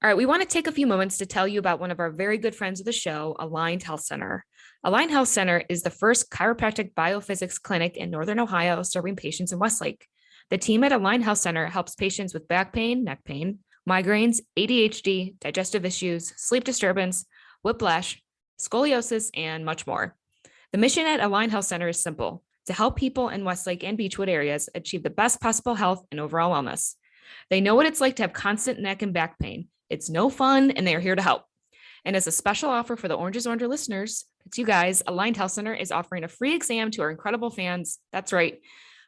All right, we want to take a few moments to tell you about one of our very good friends of the show, Aligned Health Center. Aligned Health Center is the first chiropractic biophysics clinic in Northern Ohio serving patients in Westlake. The team at Aligned Health Center helps patients with back pain, neck pain, migraines, ADHD, digestive issues, sleep disturbance, whiplash, scoliosis, and much more. The mission at Aligned Health Center is simple: to help people in Westlake and Beechwood areas achieve the best possible health and overall wellness. They know what it's like to have constant neck and back pain. It's no fun, and they are here to help. And as a special offer for the Oranges Orange listeners, it's you guys, Aligned Health Center is offering a free exam to our incredible fans. That's right,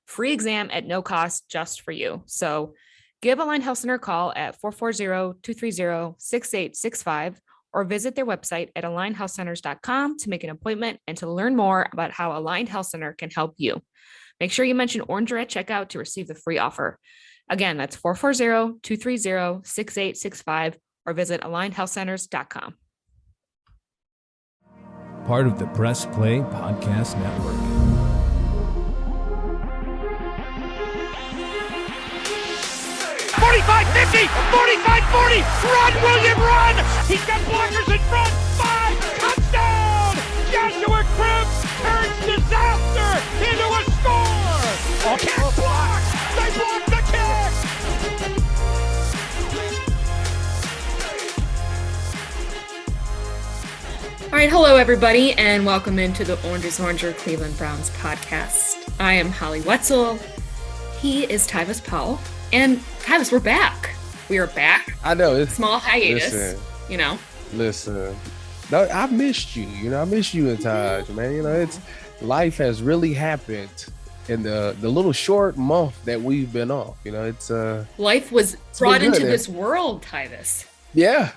free exam at no cost just for you. So give Aligned Health Center a call at 440-230-6865 or visit their website at alignedhealthcenters.com to make an appointment and to learn more about how Aligned Health Center can help you. Make sure you mention Oranger at checkout to receive the free offer. Again, that's 440-230-6865 or visit alignedhealthcenters.com. Part of the Press Play Podcast Network. "45, 50, 45, 40, run, William, run! He's got blockers in front, 5, touchdown! Joshua Cribbs turns disaster into a score! Kick blocked! They blocked the kick! All right, hello everybody, and welcome into the Oranges Oranger Cleveland Browns podcast. I am Holly Wetzel. He is Tyvis Powell. And Tyvis, we're back. We are back. I know. It's small hiatus, Listen, no, I missed you. I missed you and Taj, man. It's life has really happened in the little short month that we've been off. It's life was brought into this world, Tyvis. Yeah.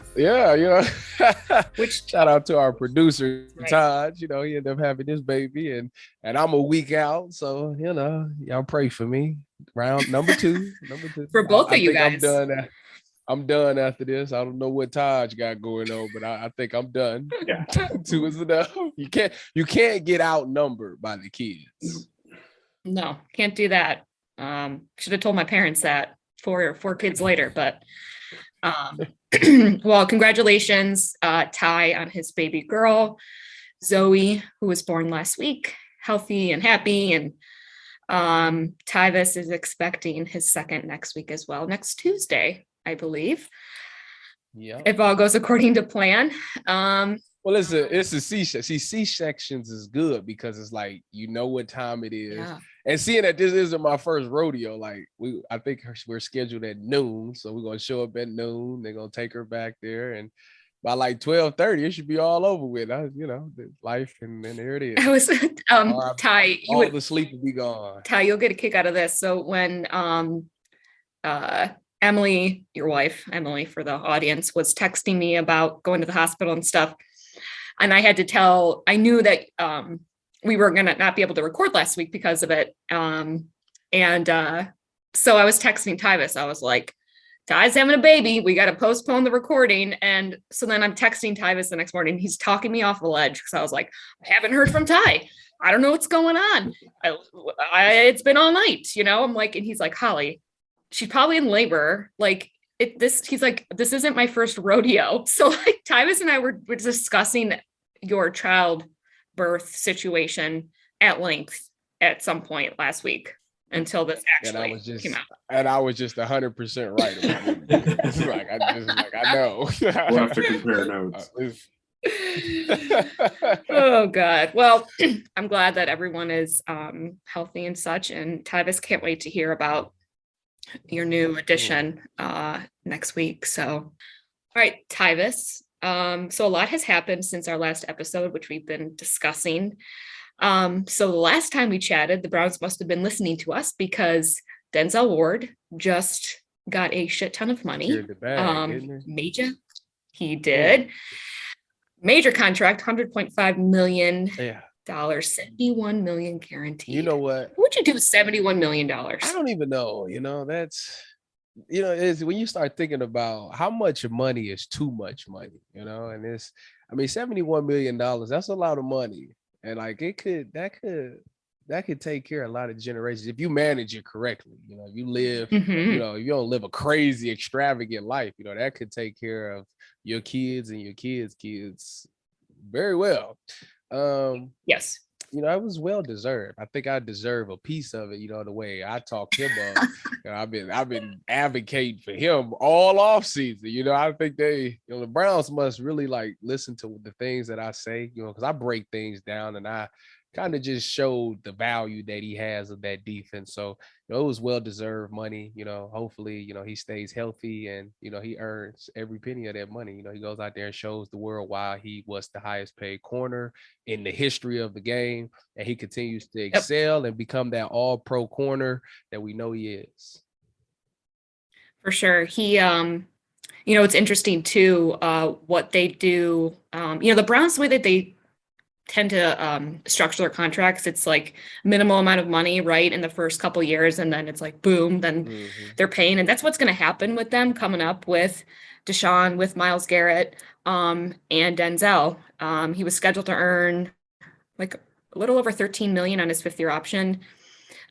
Which shout out to our producer, right. Todd. He ended up having this baby, and I'm a week out. So, y'all pray for me. Round number two. For both of you guys. I'm done after this. I don't know what Taj got going on, but I think I'm done. Yeah. 2 is enough. You can't get outnumbered by the kids. No, can't do that. Should have told my parents that 4 kids later, but well, congratulations, Ty, on his baby girl, Zoe, who was born last week, healthy and happy. And Tyvis is expecting his second next week as well, next Tuesday, I believe. Yeah. If all goes according to plan. Well, it's a C-section. See, C-sections is good because it's like, what time it is. Yeah. And seeing that this isn't my first rodeo, I think we're scheduled at noon. So we're going to show up at noon. They're going to take her back there. And by 12:30, it should be all over with. Life, and there it is. I was, Ty, all the sleep will be gone. Ty, you'll get a kick out of this. So when Emily, your wife, Emily, for the audience, was texting me about going to the hospital and stuff, and I had to I knew that we were going to not be able to record last week because of it. So I was texting Tyvis. I was like, Ty's having a baby. We got to postpone the recording. And so then I'm texting Tyvis the next morning. He's talking me off the ledge because I was like, I haven't heard from Ty. I don't know what's going on. It's been all night, I'm like, and he's like, Holly, she's probably in labor. He's like, this isn't my first rodeo. So Tyvis and I were discussing your childbirth situation at length at some point last week until this actually came out. And I was just 100% right about it. It's I know. We'll have to compare notes. Oh God. Well, I'm glad that everyone is healthy and such. And Tyvis, can't wait to hear about your new addition next week. So, all right, Tyvis. So a lot has happened since our last episode, which we've been discussing. So the last time we chatted, the Browns must have been listening to us because Denzel Ward just got a shit ton of money. He did. Major contract, $100.5 million. Yeah. $71 million guaranteed. You know what? What would you do with $71 million? I don't even know. That's is when you start thinking about how much money is too much money, and $71 million, that's a lot of money. And that could that could take care of a lot of generations if you manage it correctly. You know, if you live, Mhm. you know, if you don't live a crazy, extravagant life, you know, that could take care of your kids and your kids very well. Yes. You know, it was well deserved. I think I deserve a piece of it. You know, the way I talked him up. You know, I've been advocating for him all off season. You know, I think the Browns must really like listen to the things that I say. You know, because I break things down and I kind of just showed the value that he has of that defense. So, you know, it was well deserved money. You know, hopefully, you know, he stays healthy and, you know, he earns every penny of that money. You know, he goes out there and shows the world why he was the highest paid corner in the history of the game. And he continues to excel and become that all pro corner that we know he is. For sure. He, you know, it's interesting too, what they do. You know, the Browns, the way that they tend to structure their contracts, it's like minimal amount of money, right, in the first couple years, and then it's like boom, then they're paying, and that's what's going to happen with them coming up with Deshaun, with Myles Garrett, and Denzel. He was scheduled to earn like a little over 13 million on his 5th-year option,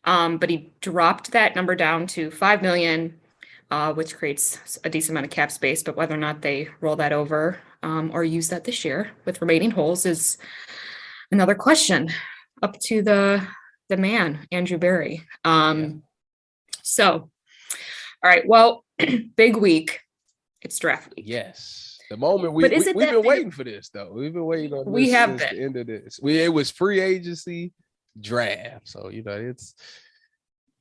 but he dropped that number down to 5 million, which creates a decent amount of cap space. But whether or not they roll that over or use that this year with remaining holes is another question, up to the man, Andrew Berry. So, all right, well, big week. It's draft week. Yes. The moment we've been waiting for this, though. We've been waiting on this since the end of this. It was free agency, draft. So, you know, it's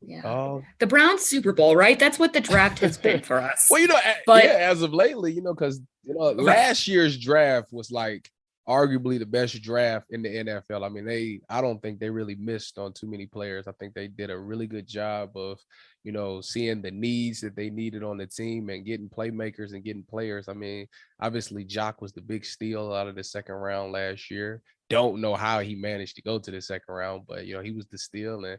the Browns Super Bowl, right? That's what the draft has been for us. Well, you know, but as of lately, you know, because you know, last year's draft was like arguably the best draft in the NFL. I mean, I don't think they really missed on too many players. I think they did a really good job of, you know, seeing the needs that they needed on the team and getting playmakers and getting players. I mean, obviously Jock was the big steal out of the second round last year. Don't know how he managed to go to the second round, but you know, he was the steal and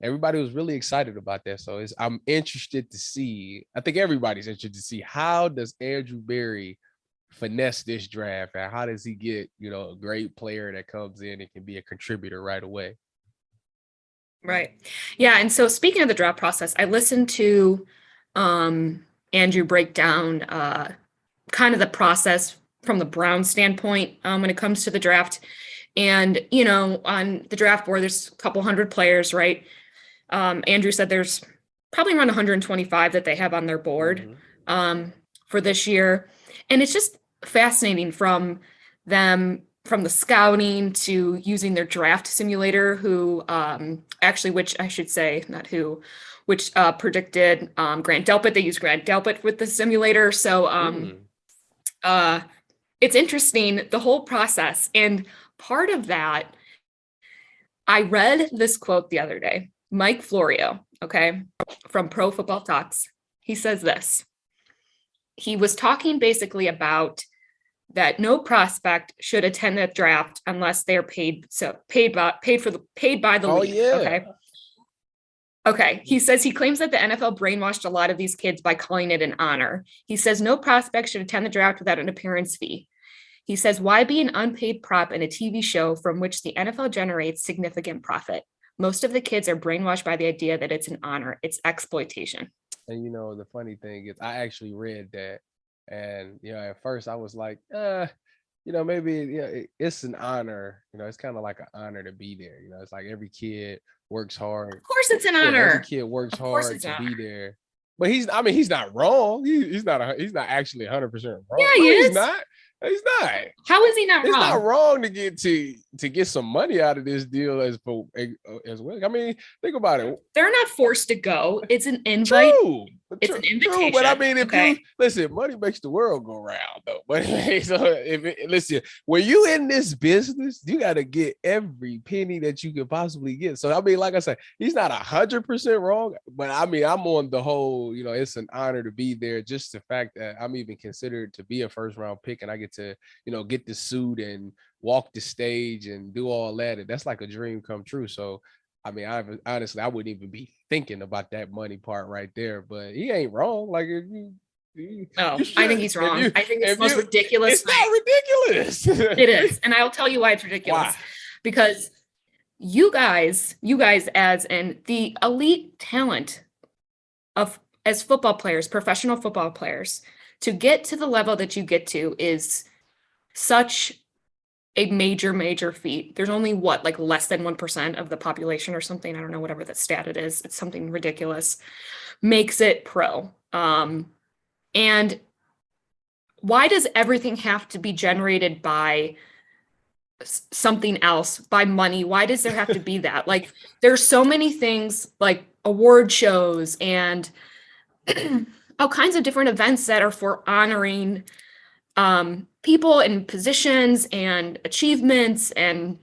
everybody was really excited about that. So I'm interested to see, I think everybody's interested to see, how does Andrew Berry finesse this draft and how does he get, you know, a great player that comes in and can be a contributor right away. Right. Yeah. And so speaking of the draft process, I listened to Andrew break down kind of the process from the Browns standpoint when it comes to the draft. And, you know, on the draft board, there's a couple hundred players, right? Andrew said there's probably around 125 that they have on their board for this year. And it's just fascinating from them, from the scouting to using their draft simulator, which I should say, not who, which predicted Grant Delpit. They use Grant Delpit with the simulator. So it's interesting, the whole process. And part of that, I read this quote the other day, Mike Florio, from Pro Football Talks. He says this. He was talking basically about that no prospect should attend the draft unless they're paid by the league. Yeah. Okay. He says he claims that the NFL brainwashed a lot of these kids by calling it an honor. He says no prospect should attend the draft without an appearance fee. He says, why be an unpaid prop in a TV show from which the NFL generates significant profit? Most of the kids are brainwashed by the idea that it's an honor. It's exploitation. And, you know, the funny thing is I actually read that. And, you know, at first I was like, you know, maybe it's an honor. You know, it's kind of like an honor to be there. You know, it's like every kid works hard. Of course it's an honor. Every kid works hard to be there. But he's not wrong. He's not actually 100% wrong. Yeah, he is. He's not. He's not. How is he not wrong? It's not wrong to get some money out of this deal as well. I mean, think about it. They're not forced to go. It's an invite. True. It's an invitation. True, but I mean, if you listen, money makes the world go round, though. But listen, when you in this business, you got to get every penny that you could possibly get. So I mean, like I said, he's not 100% wrong. But I mean, I'm on the whole. You know, it's an honor to be there. Just the fact that I'm even considered to be a first round pick, and I get to, you know, get the suit and walk the stage and do all that. And that's like a dream come true. So. I mean, honestly, I wouldn't even be thinking about that money part right there, but he ain't wrong. Like, I think he's wrong. I think it's the most ridiculous. It's not ridiculous. It is. And I'll tell you why it's ridiculous. Why? Because you guys as in the elite talent as football players, professional football players, to get to the level that you get to is such a major feat. There's only like less than 1% of the population or something. I don't know, whatever that stat it is. It's something ridiculous. Makes it pro. And why does everything have to be generated by something else, by money? Why does there have to be that? Like, there's so many things like award shows and all kinds of different events that are for honoring people and positions and achievements and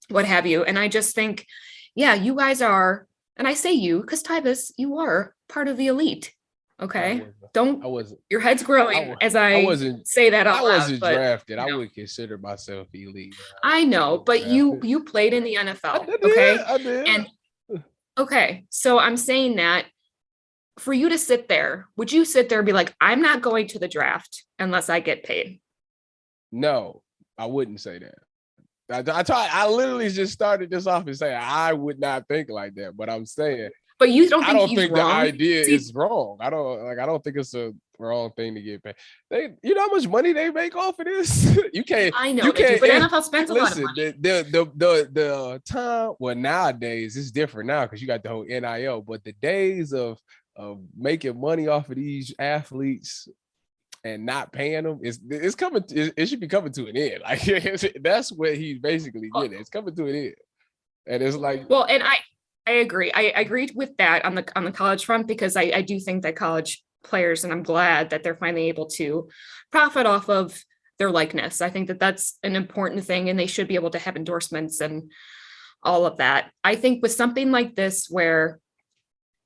what have you. And I just think, yeah, you guys are, and I say you because Tyvis, you are part of the elite. Okay, your head's growing as I wasn't say that out loud. I wasn't drafted. I would consider myself elite. I know, but you played in the NFL. I did. And okay, so I'm saying that for you to sit there, would you sit there and be like, I'm not going to the draft unless I get paid? No, I wouldn't say that. I literally just started this off and saying I would not think like that, but I'm saying. But you don't think I don't he's think wrong? the idea is wrong. I don't think it's a wrong thing to get paid. You know how much money they make off of this? You can't. I know, they do, but NFL spends a lot of money. The time. Well, nowadays it's different now because you got the whole NIL. But the days of making money off of these athletes and not paying them, it's coming. It should be coming to an end. Like that's what he's basically getting. It's coming to an end, and it's like. Well, and I agree. I agreed with that on the college front because I do think that college players, and I'm glad that they're finally able to profit off of their likeness. I think that that's an important thing, and they should be able to have endorsements and all of that. I think with something like this,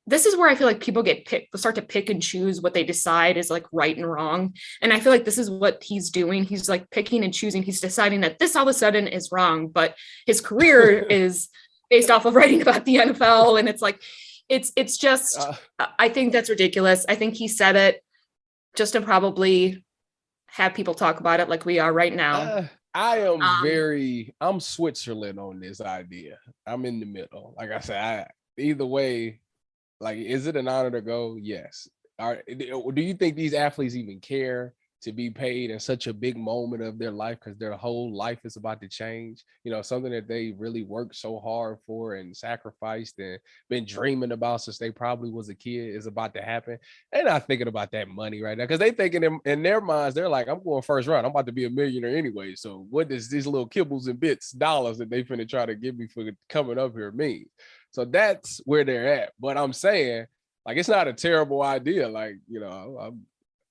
this is where I feel like people start to pick and choose what they decide is like right and wrong. And I feel like this is what he's doing. He's like picking and choosing. He's deciding that this all of a sudden is wrong, but his career is based off of writing about the NFL. And it's like, it's just, I think that's ridiculous. I think he said it just to probably have people talk about it like we are right now. I'm Switzerland on this idea. I'm in the middle. Like I said, either way, like, is it an honor to go? Yes. Do you think these athletes even care to be paid in such a big moment of their life because their whole life is about to change? You know, something that they really worked so hard for and sacrificed and been dreaming about since they probably was a kid is about to happen. They're not thinking about that money right now because they thinking in their minds, they're like, I'm going first round. I'm about to be a millionaire anyway. So what does these little kibbles and bits, dollars that they finna try to give me for coming up here mean? So that's where they're at. But I'm saying, like, it's not a terrible idea. Like, you know,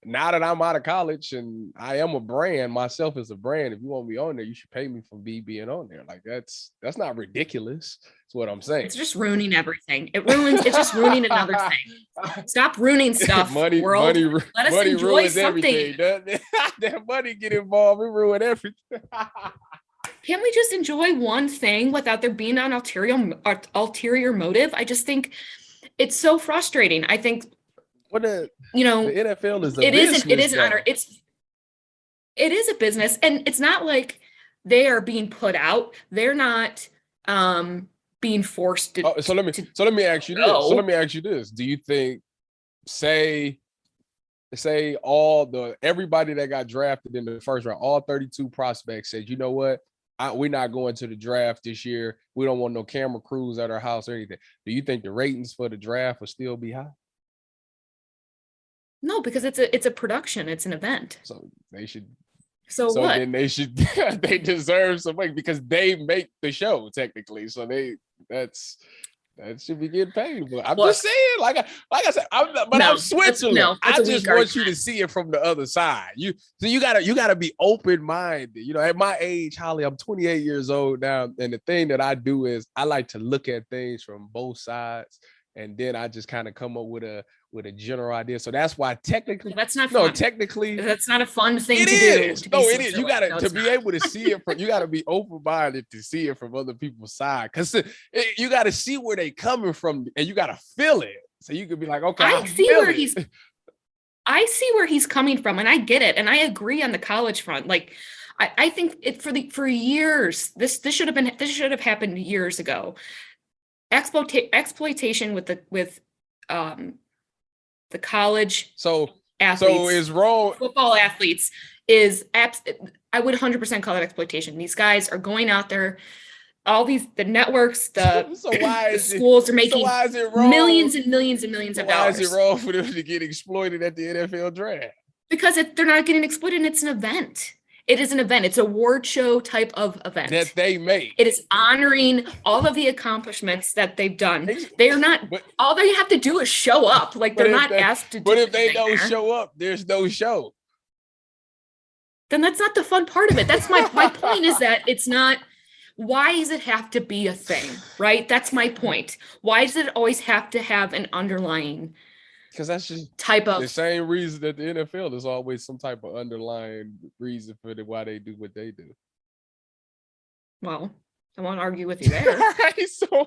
now that I'm out of college and I am a brand, myself as a brand, if you want me on there, you should pay me for being on there. Like, that's not ridiculous. That's what I'm saying. It's just ruining everything. It's just ruining another thing. Stop ruining stuff, world. Let us enjoy something. That money get involved, it ruin everything. Can't we just enjoy one thing without there being an ulterior motive? I just think it's so frustrating. I think, the NFL is it is an honor. It is a business, and it's not like they are being put out. They're not being forced to. So let me ask you this. So let me ask you this. Do you think, say everybody that got drafted in the first round, all 32 prospects said, you know what? We're not going to the draft this year. We don't want no camera crews at our house or anything. Do you think the ratings for the draft will still be high? No, because it's a production. It's an event. So they should. So what? Then they should. They deserve some money because they make the show technically. So that should be getting paid. But I'm just saying, like I said, I'm Switzerland. I just want you to see it from the other side. You gotta be open-minded. You know, at my age, Holly, I'm 28 years old now, and the thing that I do is I like to look at things from both sides, and then I just kind of come up with a general idea. So that's why technically that's not fun. Technically that's not a fun thing to do. It is. You gotta be able to see it from. You gotta be open-minded to see it from other people's side, because you gotta see where they coming from, and you gotta feel it. So you could be like, okay, I see where he's coming from, and I get it, and I agree on the college front. Like, I think for years, this should have happened years ago. Exploitation with the college athletes, is wrong. Football athletes I would 100% call it exploitation. These guys are going out there, the networks, the schools are making why is it wrong? millions and millions and millions of dollars. Why is it wrong for them to get exploited at the NFL draft? Because they're not getting exploited, and it's an event. It is an event. It's a award show type of event that they make. It is honoring all of the accomplishments that they've done. They are not. All they have to do is show up. Like they're not asked to. But if they don't show up, there's no show. Then that's not the fun part of it. That's my point. Is that it's not. Why does it have to be a thing, right? That's my point. Why does it always have to have an underlying? Because that's just type of the same reason that the NFL is always some type of underlying reason for why they do what they do. Well, I won't argue with you there. Right. So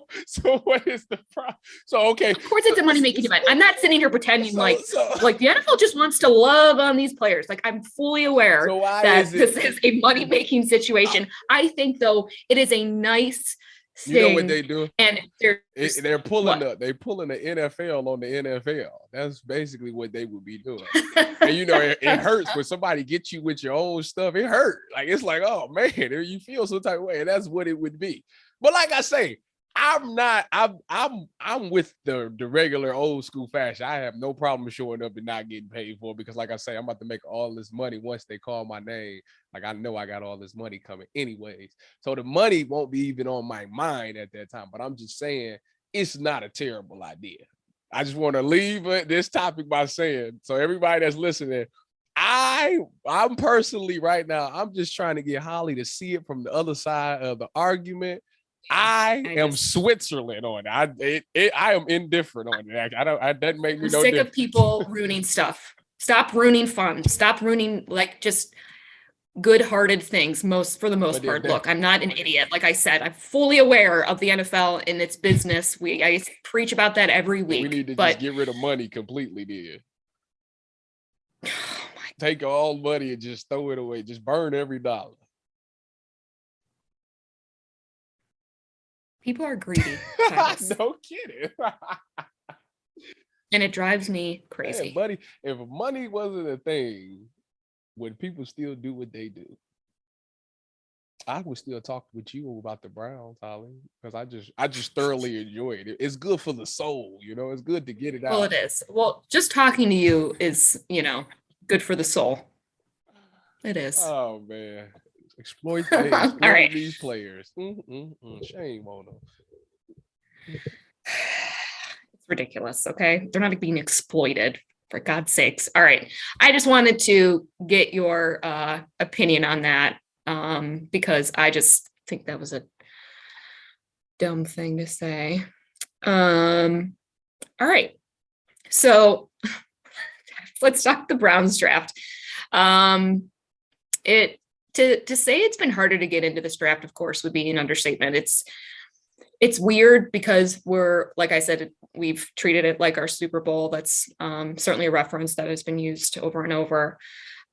what is the problem? So okay. Of course it's a money-making event. I'm not sitting here pretending like the NFL just wants to love on these players. Like I'm fully aware that this is a money-making situation. I think though it is a nice thing. You know what they do? And they're pulling the NFL on the NFL. That's basically what they would be doing. And you know, it hurts when somebody gets you with your own stuff. It hurts. Like it's like, oh man, you feel some type of way, and that's what it would be. But like I say, I'm with the regular old school fashion. I have no problem showing up and not getting paid for it because, like I say, I'm about to make all this money once they call my name. Like I know I got all this money coming anyways. So the money won't be even on my mind at that time. But I'm just saying it's not a terrible idea. I just want to leave this topic by saying, so everybody that's listening, I'm personally right now, I'm just trying to get Holly to see it from the other side of the argument. I am Switzerland on it. I am indifferent on it. That doesn't make me I'm no sick different. of people ruining stuff. Stop ruining fun. Stop ruining like just good-hearted things. For the most part. Look, I'm not an idiot. Like I said, I'm fully aware of the NFL and its business. I preach about that every week. We need to just get rid of money completely, then. Take all money and just throw it away. Just burn every dollar. People are greedy. No kidding. And it drives me crazy. Man, if money wasn't a thing, would people still do what they do? I would still talk with you about the Browns, Holly, because I just thoroughly enjoy it. It's good for the soul, you know. It's good to get it out. Well, it is. Well, just talking to you is, good for the soul. It is. Oh man. Exploit All right. These players. Shame on them. It's ridiculous, okay? They're not being exploited, for God's sakes. All right. I just wanted to get your opinion on that because I just think that was a dumb thing to say. All right. So let's talk the Browns draft. To say it's been harder to get into this draft, of course, would be an understatement. It's weird because like I said, we've treated it like our Super Bowl. That's certainly a reference that has been used over and over.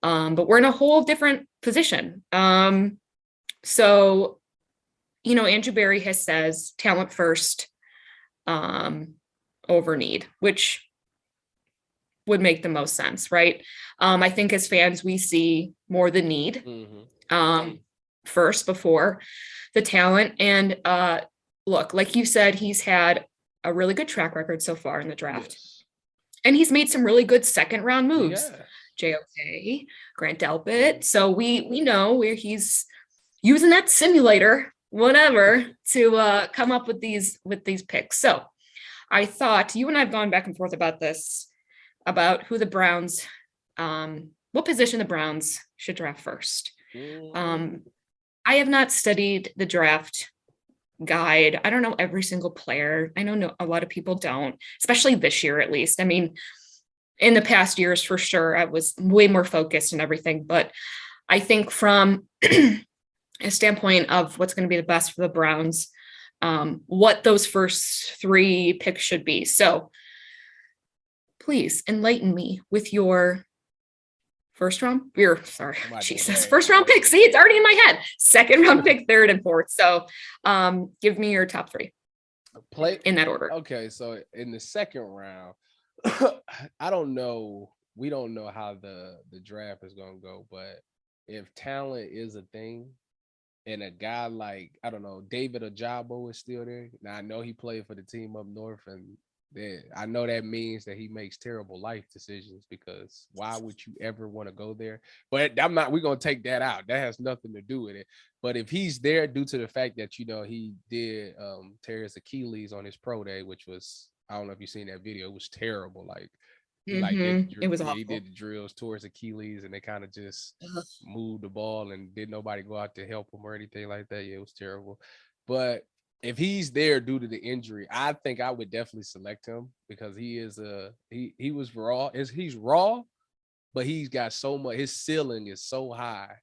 But we're in a whole different position. So, Andrew Berry says talent first over need, which would make the most sense, right? I think as fans, we see more the need first before the talent. And look, like you said, he's had a really good track record so far in the draft. Yes. And he's made some really good second round moves. Yeah. JOK, Grant Delpit. So we know where he's using that simulator, whatever, to come up with these picks. So I thought you and I have gone back and forth about this, about who the Browns, what position the Browns should draft first. I have not studied the draft guide. I don't know every single player. I know a lot of people don't, especially this year, at least. I mean, in the past years, for sure, I was way more focused and everything. But I think from a standpoint of what's going to be the best for the Browns, what those first three picks should be. So please enlighten me with your First round pick. See, it's already in my head. Second round pick, third and fourth. So give me your top three. Play in that order. Okay, so in the second round, I don't know. We don't know how the draft is gonna go, but if talent is a thing, and a guy like, I don't know, David Ojabo is still there. Now I know he played for the team up north, and I know that means that he makes terrible life decisions, because why would you ever want to go there? But we're going to take that out. That has nothing to do with it. But if he's there due to the fact that, he did tear his Achilles on his pro day, which was, I don't know if you've seen that video. It was terrible. Like, it was awful. He did the drills towards Achilles, and they kind of just moved the ball, and did nobody go out to help him or anything like that. Yeah, it was terrible. But if he's there due to the injury, I think I would definitely select him, because he is he was raw. He's raw, but he's got so much. His ceiling is so high,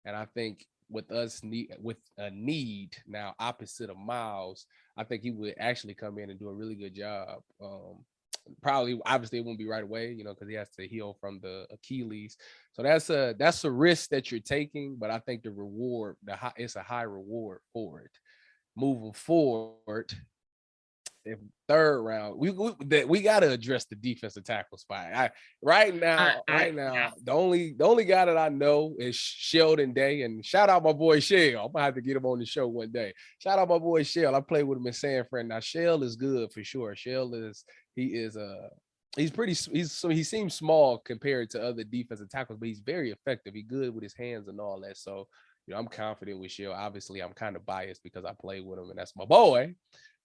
and I think with a need now opposite of Miles, I think he would actually come in and do a really good job. Probably, obviously, it won't be right away, because he has to heal from the Achilles. So that's a risk that you're taking, but I think the reward, it's a high reward for it. Moving forward, if third round, we got to address the defensive tackle spot. Right now, the only guy that I know is Sheldon Day, and shout out my boy Shell. I'm gonna have to get him on the show one day. Shout out my boy Shell. I played with him in San Fran. Now Shell is good for sure. He seems small compared to other defensive tackles, but he's very effective. He's good with his hands and all that. So, I'm confident with Shell. Obviously, I'm kind of biased because I played with him and that's my boy.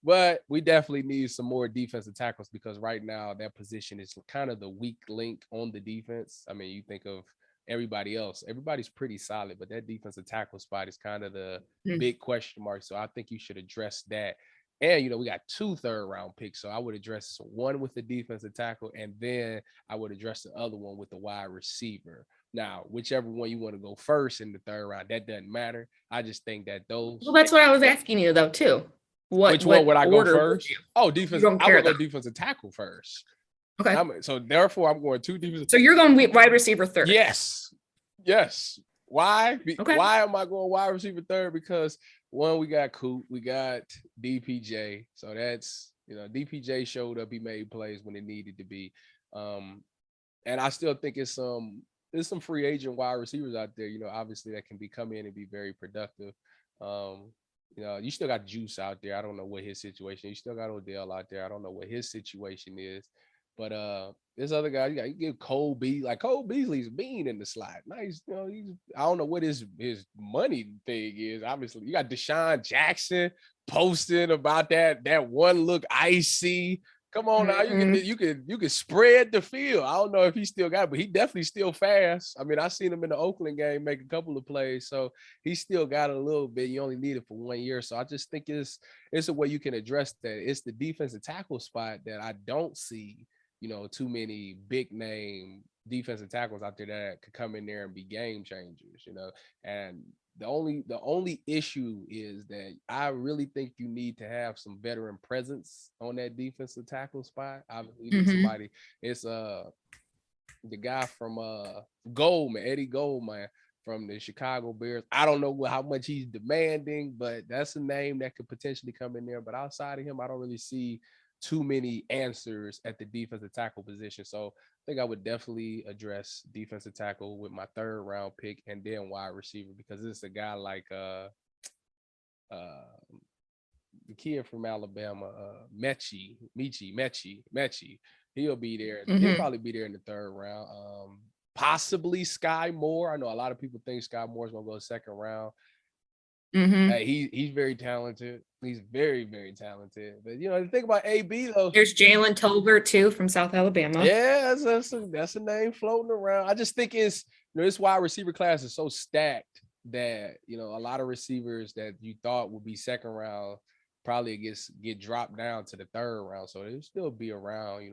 But we definitely need some more defensive tackles, because right now that position is kind of the weak link on the defense. I mean, you think of everybody else. Everybody's pretty solid, but that defensive tackle spot is kind of the big question mark. So I think you should address that. And, we got 2 third-round picks, so I would address one with the defensive tackle, and then I would address the other one with the wide receiver. Now, whichever one you want to go first in the third round, that doesn't matter. I just think that those. Well, that's what I was asking you, though, too. Which one would I go first? Defense. I would go defensive tackle first. Okay. So therefore, I'm going 2 defensive. So you're going wide receiver third. Yes. Why? Okay. Why am I going wide receiver third? Because one, we got Coop, we got DPJ. So that's, DPJ showed up. He made plays when it needed to be. And I still think there's some free agent wide receivers out there, obviously that can come in and be very productive. You still got Juice out there. I don't know what his situation is. You still got Odell out there. I don't know what his situation is. But this other guy, you get Cole Beasley. Like, Cole Beasley's being in the slot. Nice, I don't know what his money thing is. Obviously, you got Deshaun Jackson posting about that one look icy. Come on now, you can spread the field. I don't know if he still got it, but he definitely still fast. I mean, I seen him in the Oakland game make a couple of plays, so he still got a little bit. You only need it for 1 year, so I just think it's a way you can address that. It's the defensive tackle spot that I don't see, too many big name defensive tackles out there that could come in there and be game changers, and the only issue is that I really think you need to have some veteran presence on that defensive tackle spot. Obviously, you need somebody. It's the guy from Goldman, Eddie Goldman from the Chicago Bears. I don't know how much he's demanding, but that's a name that could potentially come in there. But outside of him, I don't really see too many answers at the defensive tackle position. So I think I would definitely address defensive tackle with my third round pick, and then wide receiver, because it's a guy like the kid from Alabama, Mechie. He'll be there. He'll probably be there in the third round. Possibly Sky Moore. I know a lot of people think Sky Moore's gonna go second round. He's very talented. He's very, very talented. But the thing about AB though, there's Jalen Tolbert too from South Alabama. Yeah, that's a name floating around. I just think it's this wide receiver class is so stacked that a lot of receivers that you thought would be second round probably get dropped down to the third round. So they'll still be around,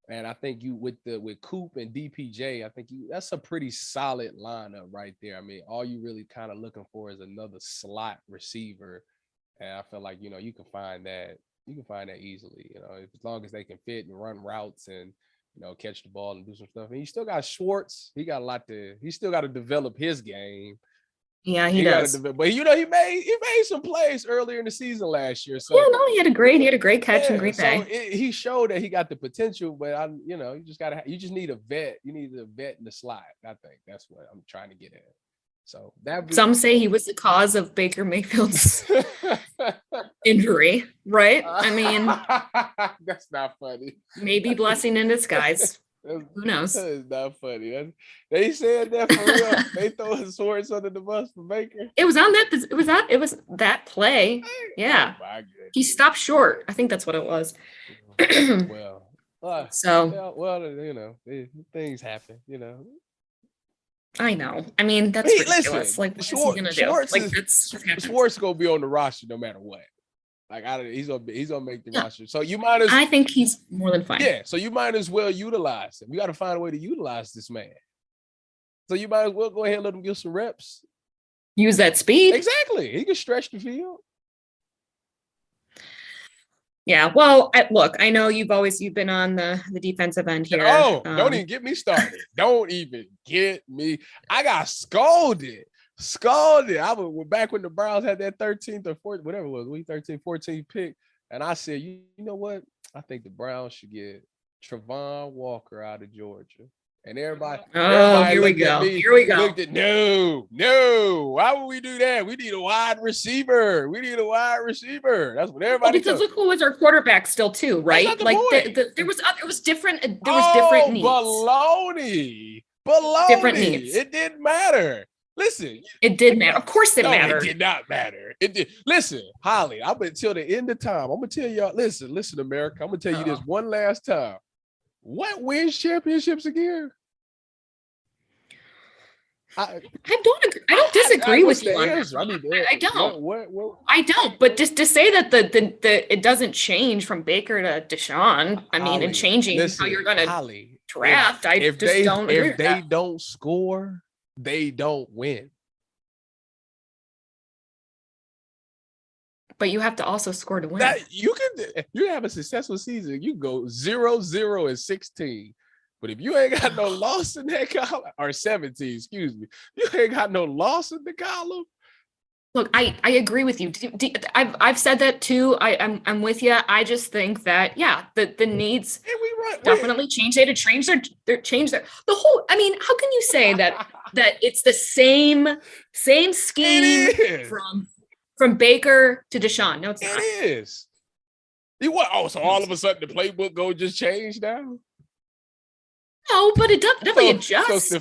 And I think with Coop and DPJ, I think that's a pretty solid lineup right there. I mean, all you really kind of looking for is another slot receiver, and I feel like you can find that easily. As long as they can fit and run routes and catch the ball and do some stuff. And you still got Schwartz. He still got to develop his game. Yeah, he does. But he made some plays earlier in the season last year. So he had a great catch and great day. So he showed that he got the potential, but you just need a vet. You need a vet in the slide. I think that's what I'm trying to get at. So some say he was the cause of Baker Mayfield's injury, right? I mean, that's not funny. Maybe blessing in disguise. Who knows? That is not funny. They said that for real. They throw Schwartz under the bus for Baker. It was that play. Yeah. Oh, he stopped short. I think that's what it was. Things happen, I know. I mean, that's ridiculous. Like, what's he gonna do? Schwartz gonna be on the roster no matter what. Like, he's gonna make the roster. So you might as. I think he's more than fine. Yeah. So you might as well utilize him. You got to find a way to utilize this man. So you might as well go ahead and let him get some reps. Use that speed. Exactly. He can stretch the field. Yeah. Well, look, I know you've been on the defensive end here. Oh, don't even get me started. Don't even get me. I got scolded. I was back when the Browns had that 13th or 14th, whatever it was, week 13, 14 pick. And I said, you know what? I think the Browns should get Travon Walker out of Georgia. And everybody here we go. Looked at, no. Why would we do that? We need a wide receiver. That's what everybody. Because look who was our quarterback still too, right? Like there was different. There was different needs. Baloney. Different needs. It didn't matter. Listen, it did matter. Of course, it mattered. It did not matter. It did. Listen, Holly, I'm gonna tell the end of time. I'm gonna tell y'all. Listen, America. I'm gonna tell you this one last time. What wins championships again? I don't disagree with you on that. I don't. What? I don't. But just to say that the it doesn't change from Baker to Deshaun. I mean, and changing how you're gonna draft. If they don't score, they don't win. But you have to also score to win. You have a successful season. You go 0-0-16. But if you ain't got no loss in that column, or 17, excuse me, you ain't got no loss in the column. Look, I agree with you. I've said that too. I'm with you. I just think that the needs definitely change. They had to change their the whole. I mean, how can you say that it's the same scheme from Baker to Deshaun? No, it's not. It is. So all of a sudden the playbook just change now? No, but it definitely adjusts.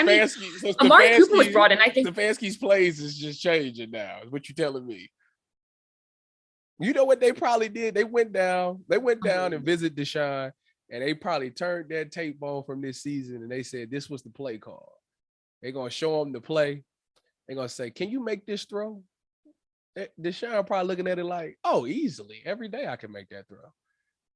Amari Cooper was brought in. I think Stefanski's plays is just changing now. Is what you're telling me? You know what they probably did? They went down and visited Deshaun, and they probably turned that tape on from this season, and they said this was the play call. They're gonna show him the play. They're gonna say, "Can you make this throw?" Deshaun probably looking at it like, "Oh, easily. Every day I can make that throw."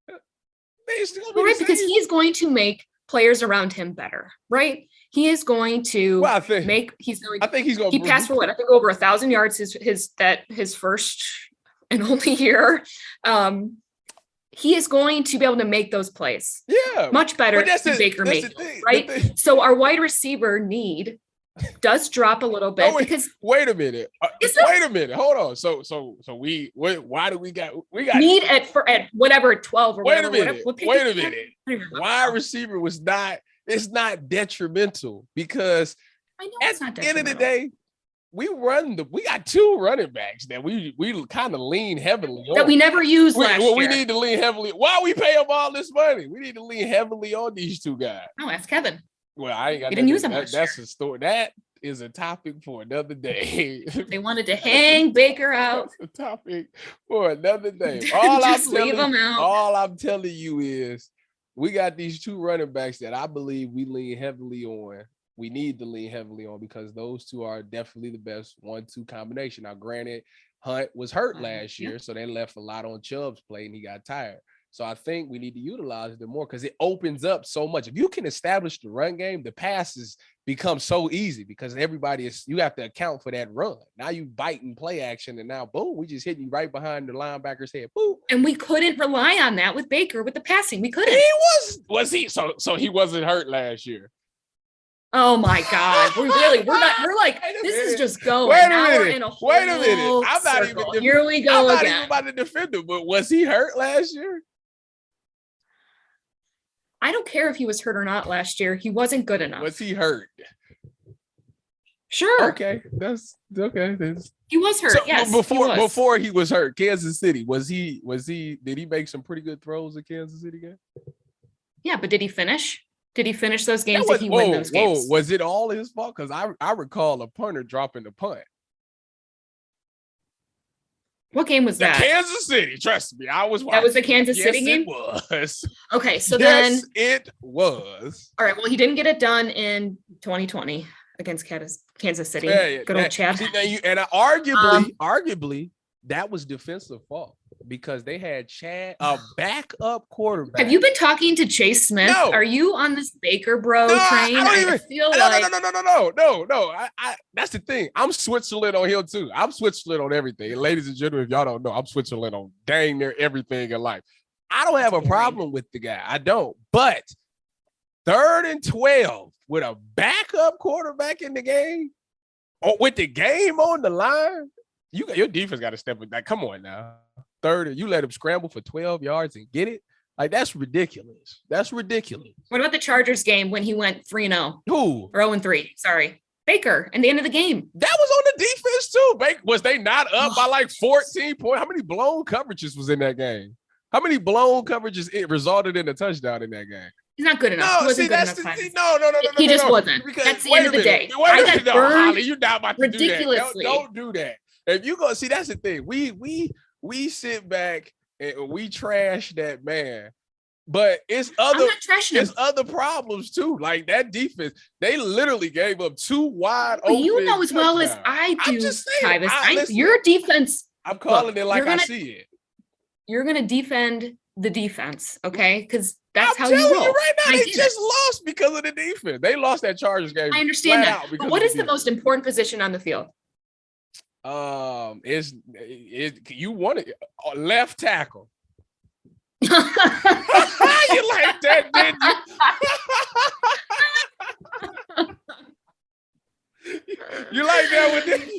Right, because he's going to make players around him better, right? He is going to I think he's going. He passed for what? I think over 1,000 yards his first and only year. He is going to be able to make those plays. Yeah, much better than Baker Mayfield, right? So our wide receiver need does drop a little bit because wait a minute. Hold on. So why do we got need at whatever 12 or wait whatever. Wait a minute. Wide receiver was not. It's not detrimental because at the end of the day, we got two running backs that we kind of lean heavily on. That we never used last year. We need to lean heavily. Why we pay them all this money? We need to lean heavily on these two guys. No, ask Kevin. Well, I ain't got. We didn't use them. That's a story. That is a topic for another day. They wanted to hang Baker out. That's a topic for another day. All I'm telling you is we got these two running backs that I believe we lean heavily on. We need to lean heavily on because those two are definitely the best 1-2 combination. Now, granted, Hunt was hurt last year, so they left a lot on Chubb's plate and he got tired. So I think we need to utilize them more because it opens up so much. If you can establish the run game, the passes become so easy because you have to account for that run. Now you bite and play action, and now boom, we just hit you right behind the linebacker's head. Boom. And we couldn't rely on that with Baker with the passing. We couldn't. Was he so he wasn't hurt last year? Oh my God. We're like, this is just going. Wait a now minute. we're in a whole Wait a minute. I'm not circle. even Here we go I'm not again. even about to defend him, but was he hurt last year? I don't care if he was hurt or not last year. He wasn't good enough. Was he hurt? Sure. Okay. That's okay. He was hurt. So yes. before he was hurt, Kansas City, did he make some pretty good throws in Kansas City game? Yeah, but did he finish? Did he finish those games? Did he win those games? Was it all his fault? Because I recall a punter dropping the punt. What game was that? Kansas City. Trust me, I was watching. That was the Kansas City game? It was. Okay, so yes, then it was. All right, well, he didn't get it done in 2020 against Kansas City. Yeah, good old Chad. Arguably, that was defensive fault because they had Chad, a backup quarterback. Have you been talking to Chase Smith? No. Are you on this Baker bro train? I feel like No. I that's the thing. I'm Switzerland on him too. I'm Switzerland on everything. And ladies and gentlemen, if y'all don't know, I'm Switzerland on dang near everything in life. I don't have a problem with the guy. I don't. But 3rd and 12 with a backup quarterback in the game, or with the game on the line, your defense got to step with that. Come on now. 3rd, you let him scramble for 12 yards and get it. Like, that's ridiculous. That's ridiculous. What about the Chargers game when he went 3-0? Who? Or 0-3. Sorry. Baker, in the end of the game. That was on the defense too. Baker, was they not up by like 14 points? How many blown coverages was in that game? How many blown coverages it resulted in a touchdown in that game? He's not good enough. No, he wasn't see, good that's enough. no. He just wasn't. Because, that's the end of the day. I got burned Holly, you're not about to ridiculously. do that. Don't do that. If you go see, that's the thing. We sit back and we trash that man. But it's other problems too. Like that defense, they literally gave up 2 wide open. You know as well as I do, Tyvis. Your defense. I'm calling it like I see it. You're gonna defend the defense, okay? Because that's how you roll. You right now, they just lost because of the defense. They lost that Chargers game. I understand that. But what is the most important position on the field? You want it left tackle. You like that, didn't you? You like that with this?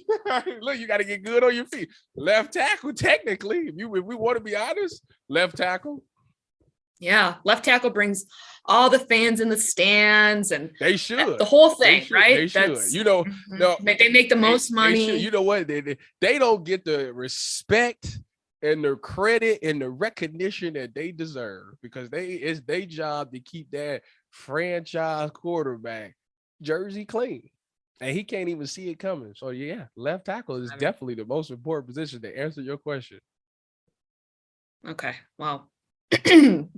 Look, you got to get good on your feet. Left tackle, technically, if we want to be honest, left tackle. Yeah, left tackle brings all the fans in the stands, and they should the whole thing, right? They should. No, they make the most money. You know what? They don't get the respect and the credit and the recognition that they deserve because it's their job to keep that franchise quarterback jersey clean. And he can't even see it coming. So yeah, left tackle is definitely the most important position to answer your question. Okay. Wow. You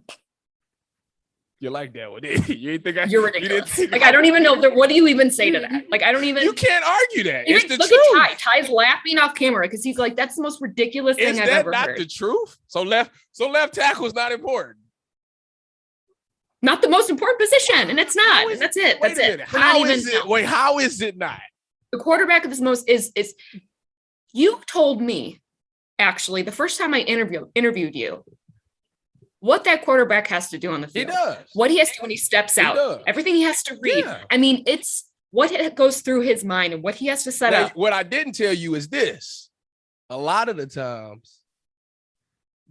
like that one? You think you're ridiculous. I don't even know. What do you even say to that? Like, I don't even. You can't argue that. Even, it's the look truth. At Ty. Ty's laughing off camera because he's like, "That's the most ridiculous thing I've ever heard." Is that not the truth? So left tackle is not important. Not the most important position, and it's not. And that's it. That's it. How is it? Wait, how is it not? The quarterback of this most is. You told me, actually, the first time I interviewed you, what that quarterback has to do on the field. He does. What he has to do when he steps out. Everything he has to read. Yeah. I mean, it's what goes through his mind and what he has to set up. What I didn't tell you is this. A lot of the times,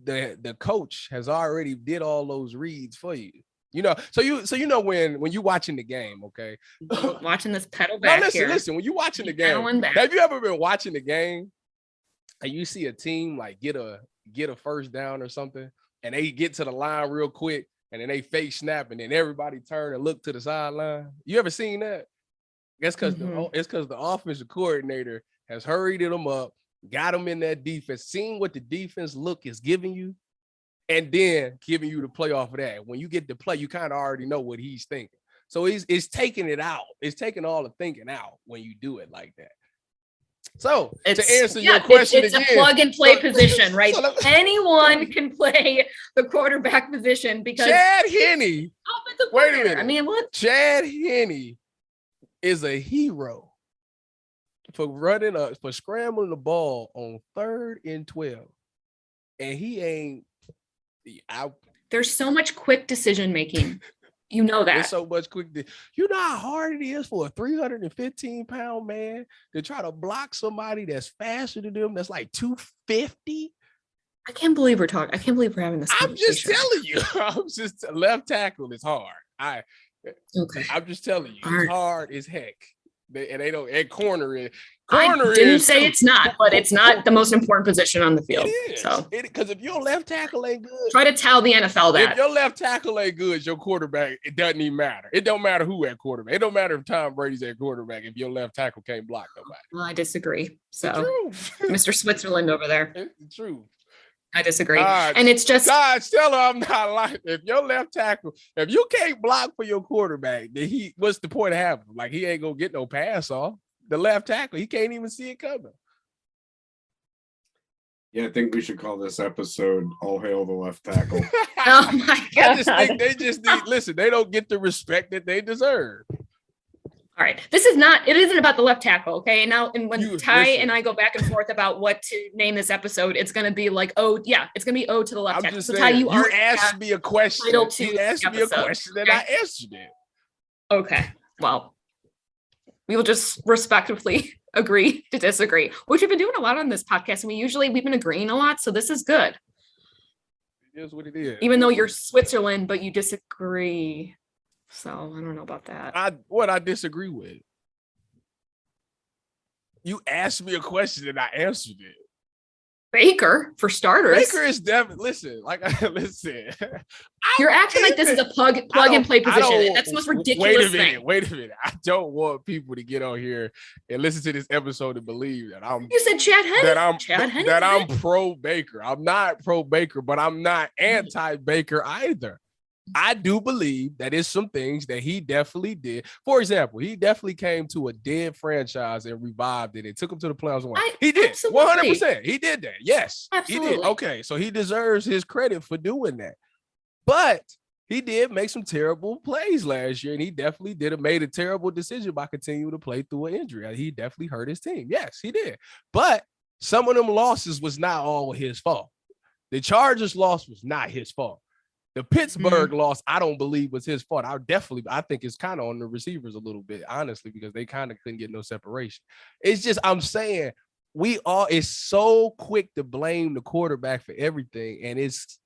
the coach has already did all those reads for you. So you know when you're watching the game, okay? Watching this pedal back here. Listen. When you're watching the game, have you ever been watching the game and you see a team like get a first down or something, and they get to the line real quick, and then they fake snap, and then everybody turn and look to the sideline? You ever seen that? That's because the offensive coordinator has hurried them up, got them in that defense, seen what the defense look is giving you, and then giving you the play off of that. When you get to play, you kind of already know what he's thinking. So it's taking it out. It's taking all the thinking out when you do it like that. So to It's answer your question it's again, a plug and play position, right? so Anyone can play the quarterback position because Chad Henne. offensive Wait a coordinator. minute. I mean, what? Chad Henne is a hero for scrambling the ball on 3rd and 12, and he ain't. There's so much quick decision making. You know that. There's so much quick. You know how hard it is for a 315-pound man to try to block somebody that's faster than them. That's like 250. I can't believe we're talking. I can't believe we're having this. I'm just telling you. I'm just left tackle is hard. Okay. I'm just telling you, All right. it's hard as heck. They don't. And corner is. I Corner didn't is say too. it's not, but it's not the most important position on the field. It is. So Because if your left tackle ain't good, try to tell the NFL if that. your left tackle ain't good, your quarterback, it doesn't even matter. It don't matter who at quarterback. It don't matter if Tom Brady's at quarterback if your left tackle can't block nobody. Well, I disagree. So, It's the truth. Mr. Switzerland over there, It's the truth. I disagree. God, And it's just God, tell her I'm not lying. If your left tackle, if you can't block for your quarterback, then what's the point of having him? Like he ain't gonna get no pass off. The left tackle, he can't even see it coming. Yeah, I think we should call this episode "All Hail the Left Tackle." oh my god. I just think they just need. Listen, they don't get the respect that they deserve. All right. This is not, it isn't about the left tackle. Okay. And when Ty listen. and I go back and forth about what to name this episode, it's going to be like, oh, yeah, it's going to be O to the left I'm tackle. just So saying, Ty, you already asked have me a question. title to You asked the me a episode, question and okay? I answered it. Okay. Well, we will just respectfully agree to disagree, which we've been doing a lot on this podcast. And we've been agreeing a lot. So this is good. It is what it is. Even though you're Switzerland, but you disagree. So I don't know about that. I disagree with. You asked me a question and I answered it. Baker, for starters. Baker is definitely listen. You're acting like this is a plug and play position. That's the most ridiculous thing. Wait a minute. I don't want people to get on here and listen to this episode and believe that You said Chad Henne. that I'm pro Baker. I'm not pro Baker, but I'm not anti Baker either. I do believe that it's some things that he definitely did. For example, he definitely came to a dead franchise and revived it and took him to the playoffs. He did. Absolutely. 100%. He did that. Yes, Absolutely. he did. Okay, so he deserves his credit for doing that. But he did make some terrible plays last year, and he definitely made a terrible decision by continuing to play through an injury. He definitely hurt his team. Yes, he did. But some of them losses was not all his fault. The Chargers loss was not his fault. The Pittsburgh loss, I don't believe was his fault. I think it's kind of on the receivers a little bit, honestly, because they kind of couldn't get no separation. It's just, I'm saying it's so quick to blame the quarterback for everything. And it's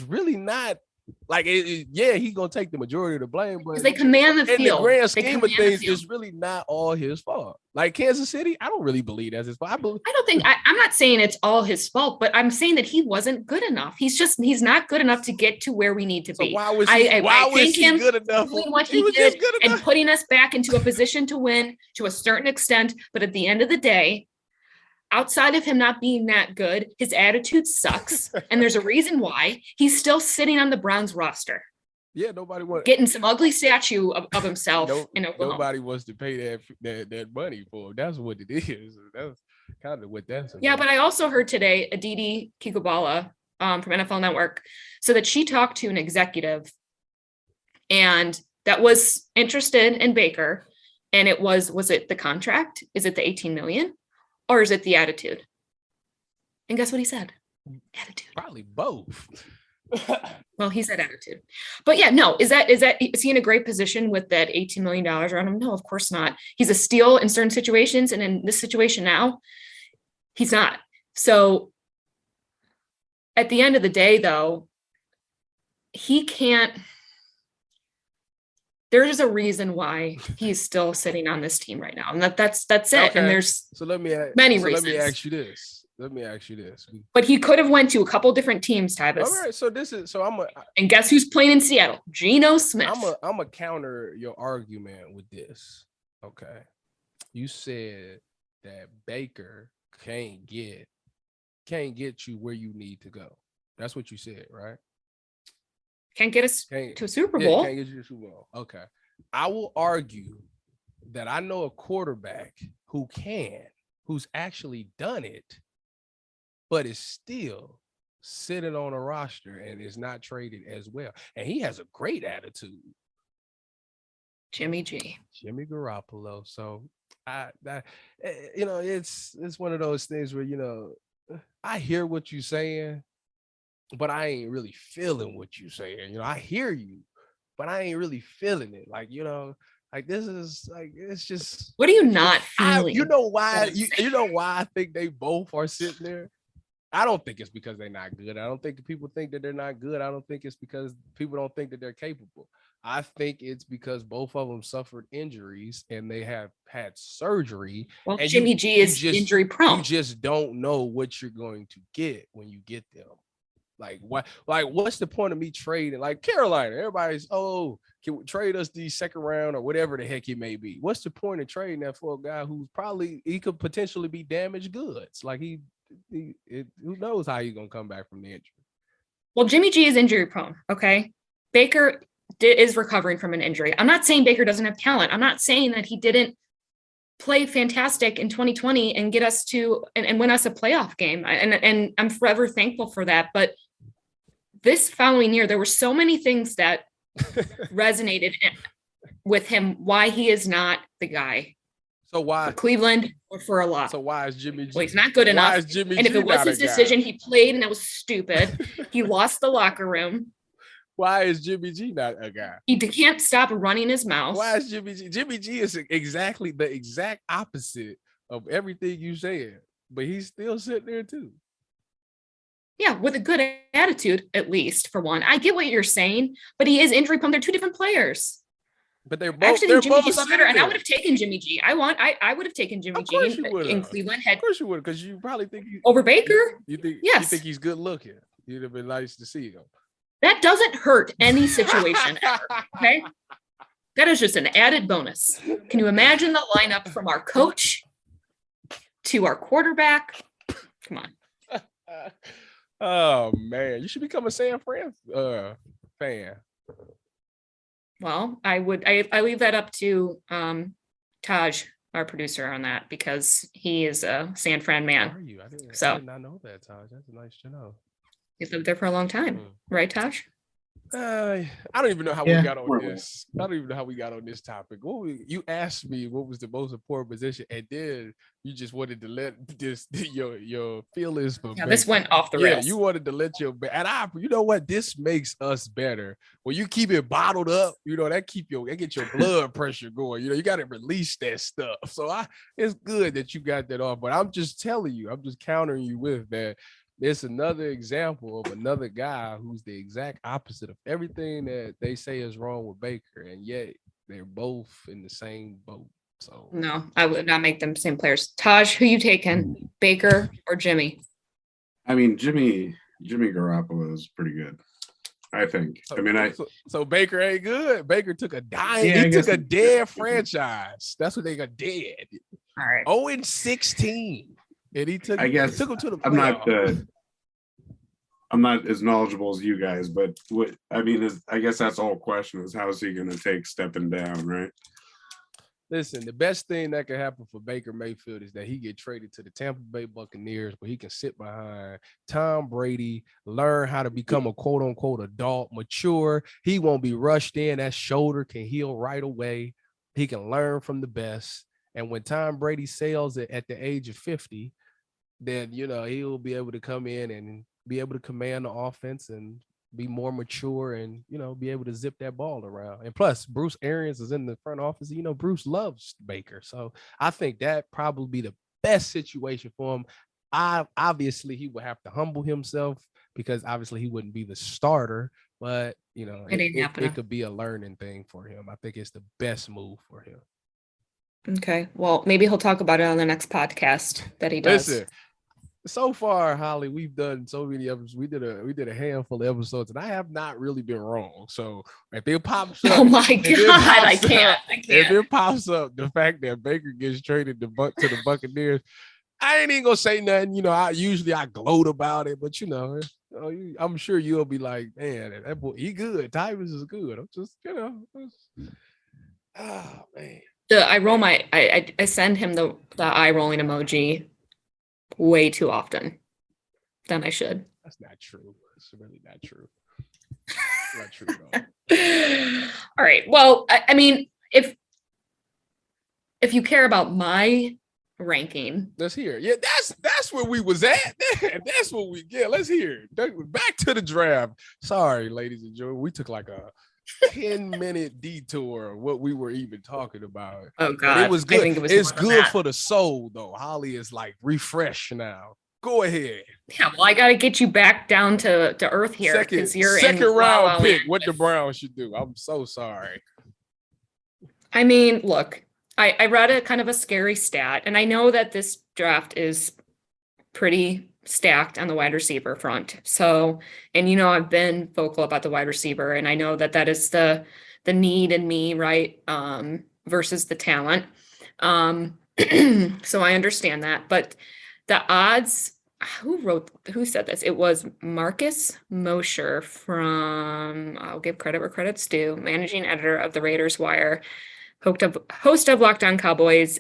really not like, he's going to take the majority of the blame, but they command the field. In the grand scheme of things, it's really not all his fault. Like Kansas City, I don't really believe that's his fault. I'm not saying it's all his fault, but I'm saying that he wasn't good enough. He's not good enough to get to where we need to be. So why was he good enough? Doing what he did and putting us back into a position to win to a certain extent. But at the end of the day, outside of him not being that good, his attitude sucks. And there's a reason why he's still sitting on the Browns roster. Yeah, nobody wants getting some ugly statue of himself in Oklahoma. Nobody wants to pay that money for him. That's what it is. That's kind of what that's about. Yeah, but I also heard today Aditi Kikubala from NFL Network so that she talked to an executive and that was interested in Baker. And it was it the contract? Is it the 18 million? Or is it the attitude? And guess what he said? Attitude. Probably both. Well, he said attitude. But yeah, no, is he in a great position with that $18 million around him? No, of course not. He's a steal in certain situations. And in this situation now, he's not. So at the end of the day, though, he can't. There's a reason why he's still sitting on this team right now. And that's it. Okay. And there's many reasons. Let me ask you this. But he could have went to a couple different teams, Tyvis. All right. And guess who's playing in Seattle? Geno Smith. I'm a counter your argument with this. Okay. You said that Baker can't get you where you need to go. That's what you said, right? Can't get us to a Super Bowl. Can't get you to a Super Bowl. Okay. I will argue that I know a quarterback who can, who's actually done it, but is still sitting on a roster and is not traded as well. And he has a great attitude. Jimmy G. Jimmy Garoppolo. So it's one of those things where, I hear what you're saying, but I ain't really feeling what you're saying. I hear you, but I ain't really feeling it. Like, like this is like, it's just. What are you not feeling? You know why I think they both are sitting there? I don't think it's because they're not good. I don't think people think that they're not good. I don't think it's because people don't think that they're capable. I think it's because both of them suffered injuries and they have had surgery. Well, and Jimmy G is injury prone. You just don't know what you're going to get when you get them. Like what? Like what's the point of me trading? Like Carolina, everybody's can we trade us the second round or whatever the heck it may be? What's the point of trading that for a guy who's he could potentially be damaged goods? Like who knows how he's gonna come back from the injury? Well, Jimmy G is injury prone. Okay, Baker is recovering from an injury. I'm not saying Baker doesn't have talent. I'm not saying that he didn't play fantastic in 2020 and get us to and win us a playoff game. And I'm forever thankful for that. But this following year, there were so many things that resonated with him. Why he is not the guy. So why for Cleveland or for a lot? So why is Jimmy G? Well, he's not good enough. Why is Jimmy and if G it was not his a guy? decision, he played and that was stupid. He lost the locker room. Why is Jimmy G not a guy? He can't stop running his mouth. Why is Jimmy G? Jimmy G is exactly the exact opposite of everything you said, but he's still sitting there too. Yeah, with a good attitude, at least for one. I get what you're saying, but he is injury prone. They're two different players. But they're both. I actually think Jimmy G's better, and there. I would have taken Jimmy G. I would have taken Jimmy G in Cleveland. Of course you would, because you probably think over Baker. You think yes. You think he's good looking. You'd have been nice to see him. That doesn't hurt any situation ever. Okay, that is just an added bonus. Can you imagine the lineup from our coach to our quarterback? Come on. Oh man, you should become a San Fran fan. Well, I leave that up to Taj, our producer, on that, because he is a San Fran man. Are you? I did not know that, Taj. That's nice to know. He's lived there for a long time, right, Taj? I don't even know how we got on this. I don't even know how we got on this topic. You asked me what was the most important position, and then you just wanted to let your feelings for this went off the rails. Yeah, you wanted to let you know what? This makes us better. When you keep it bottled up, that get your blood pressure going. You got to release that stuff. So it's good that you got that off. But I'm just telling you, I'm just countering you with that. It's another example of another guy who's the exact opposite of everything that they say is wrong with Baker, and yet they're both in the same boat. So no, I would not make them same players. Taj, who you taking, Baker or Jimmy? I mean, Jimmy Garoppolo is pretty good, I think. So Baker ain't good. Baker took a he took a dead franchise. That's what they got, dead. All right. 0-16. And he took him to the playoff. I'm not as knowledgeable as you guys, but I guess that's the whole question is how is he going to take stepping down, right? Listen, the best thing that could happen for Baker Mayfield is that he get traded to the Tampa Bay Buccaneers, where he can sit behind Tom Brady, learn how to become a quote unquote adult, mature. He won't be rushed in. That shoulder can heal right away. He can learn from the best. And when Tom Brady sails at the age of 50, then, he'll be able to come in and be able to command the offense and be more mature and, be able to zip that ball around. And plus, Bruce Arians is in the front office. Bruce loves Baker. So I think that probably be the best situation for him. Obviously, he would have to humble himself because obviously he wouldn't be the starter. But, it could be a learning thing for him. I think it's the best move for him. Okay. Well, maybe he'll talk about it on the next podcast that he does. Listen, so far, Holly, we've done so many episodes. We did a handful of episodes, and I have not really been wrong. So if it pops up, oh my God, I can't. If it pops up, the fact that Baker gets traded to the Buccaneers, I ain't even gonna say nothing. I gloat about it, but I'm sure you'll be like, man, that boy, he good. Tyvis is good. I'm just, oh man. I send him the eye rolling emoji way too often than I should. That's not true. It's really not true. Not true at all. All right. Well, I mean, if you care about my ranking, let's hear it. Yeah, that's where we was at. That's what we get. Let's hear it. Back to the draft. Sorry, ladies and gentlemen. We took like a 10-minute detour of what we were even talking about. Oh God, but it was good. I think it was it's good for the soul, though. Holly is like refreshed now. Go ahead. Yeah, well, I got to get you back down to earth here because you're second round pick. What the Browns should do. I'm so sorry. I mean, look, I read a kind of a scary stat, and I know that this draft is pretty stacked on the wide receiver front. So, and I've been vocal about the wide receiver, and I know that is the need in me, right? Versus the talent. So I understand that, but the odds, who said this? It was Marcus Mosher from, I'll give credit where credit's due, managing editor of the Raiders Wire, host of Locked On Cowboys,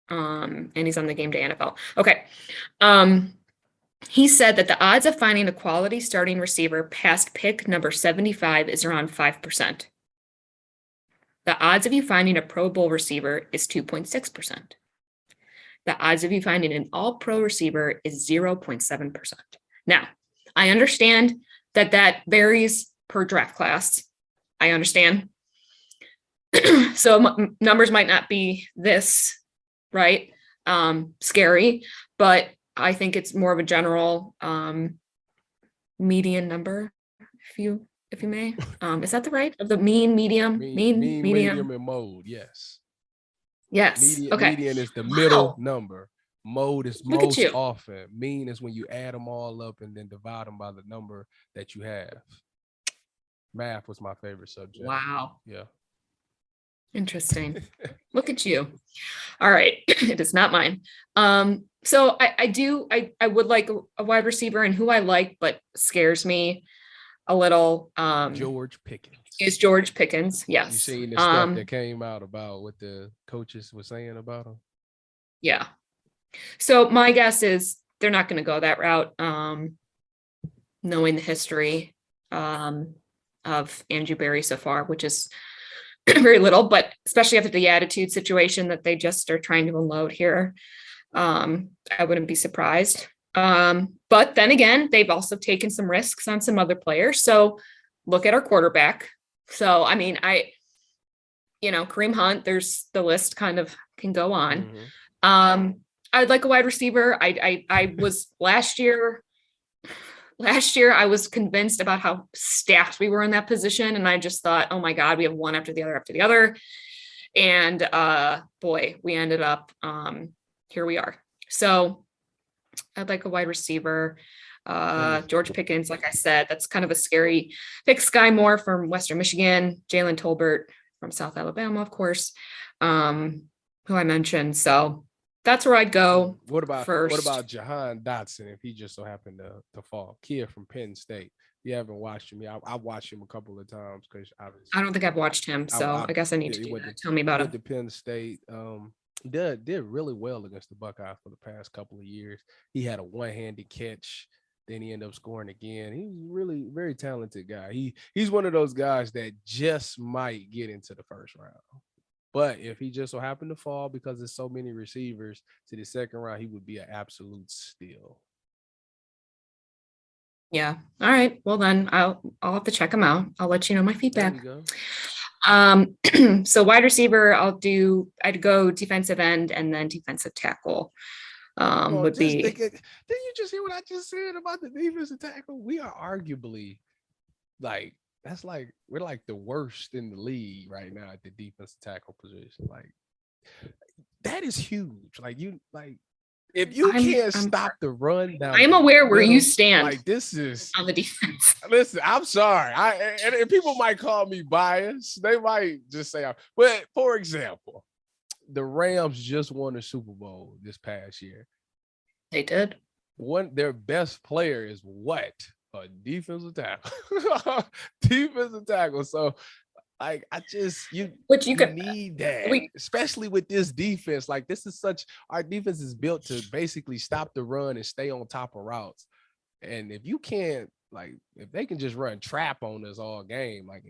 and he's on the Game Day NFL. Okay. He said that the odds of finding a quality starting receiver past pick number 75 is around 5%. The odds of you finding a Pro Bowl receiver is 2.6%. The odds of you finding an all-pro receiver is 0.7%. Now, I understand that varies per draft class. I understand. So numbers might not be this, right? Scary, but I think it's more of a general median number, if you may. Is that the right of the mean, medium, medium, and mode? Yes. Yes. Okay. Median is the middle number. Mode is Look most at you. often. Mean is when you add them all up and then divide them by the number that you have. Math was my favorite subject. Wow. Yeah. Interesting. Look at you. All right. It is not mine. So I would like a wide receiver, and who I like but scares me a little George Pickens. Is George Pickens. Yes. You seen the stuff that came out about what the coaches were saying about him? Yeah. So my guess is they're not going to go that route, knowing the history of Andrew Berry so far, which is very little, but especially after the attitude situation that they just are trying to unload here. I wouldn't be surprised. But then again, they've also taken some risks on some other players. So look at our quarterback. So, I mean, Kareem Hunt, there's the list kind of can go on. Mm-hmm. I'd like a wide receiver. I was last year I was convinced about how stacked we were in that position. And I just thought, oh my God, we have one after the other. And boy, we ended up, here we are. So I'd like a wide receiver. George Pickens, like I said, that's kind of a scary pick. Sky Moore from Western Michigan, Jalen Tolbert from South Alabama, of course, who I mentioned. So that's where I'd go. What about first. What about Jahan Dotson if he just so happened to fall? Kid from Penn State. You haven't watched him. I watched him a couple of times because I don't think I've watched him, so I guess I need to do that. Tell me about him. The Penn State did really well against the Buckeyes for the past couple of years. He had a one-handed catch. Then he ended up scoring again. He's really very talented guy. He's one of those guys that just might get into the first round. But if he just so happened to fall because there's so many receivers to the second round, he would be an absolute steal. Yeah. All right. Well, then I'll have to check him out. I'll let you know my feedback. There you go. So wide receiver, I'd go defensive end and then defensive tackle. Would be. Didn't you just hear what I just said about the defensive tackle? We are arguably we're like the worst in the league right now at the defensive tackle position. Like that is huge. If you can't stop the run down, I'm aware where you stand. Like this is on the defense. Listen, I'm sorry. And people might call me biased. They might just say, but for example, the Rams just won the Super Bowl this past year. They did. Their best player is what? A defensive tackle. Defensive tackle. So Like Which you you could need that, we especially with this defense. Like our defense is built to basically stop the run and stay on top of routes. And if you can't, like, if they can just run trap on us all game, like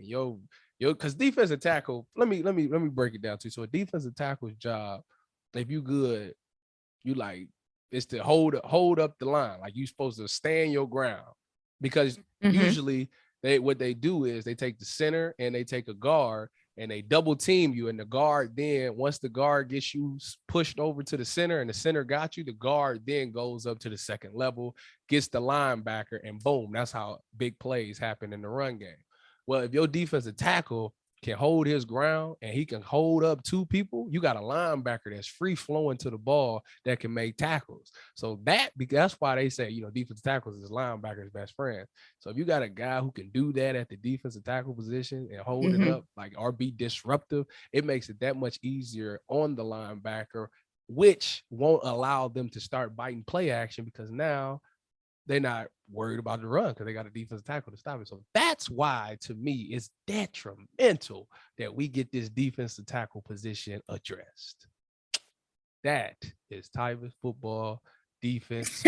because defensive tackle, let me break it down too. So a defensive tackle's job, if you good, you like, is to hold up the line. Like, you supposed to stand your ground, because usually what they do is they take the center and they take a guard and they double team you. And the guard, then once the guard gets you pushed over to the center and the center got you, the guard then goes up to the second level, gets the linebacker, and boom, that's how big plays happen in the run game. Well, if your defensive tackle can hold his ground and he can hold up two people, you got a linebacker that's free flowing to the ball that can make tackles. So that's why they say, defensive tackles is linebackers' best friend. So if you got a guy who can do that at the defensive tackle position and hold it up, like, or be disruptive, it makes it that much easier on the linebacker, which won't allow them to start biting play action, because now they're not worried about the run because they got a defensive tackle to stop it. So that's why, to me, it's detrimental that we get this defensive tackle position addressed. That is Tyvis football defense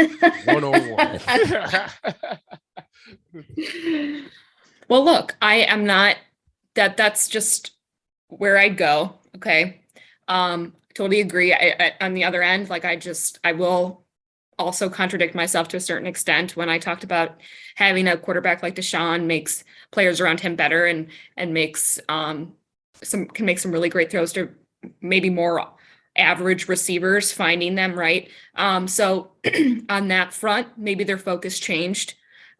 101. Well, look, I am not that's just where I go. Okay. Totally agree. I on the other end, like, I will also contradict myself to a certain extent when I talked about having a quarterback like Deshaun makes players around him better and makes can make some really great throws to maybe more average receivers, finding them, right? So on that front, maybe their focus changed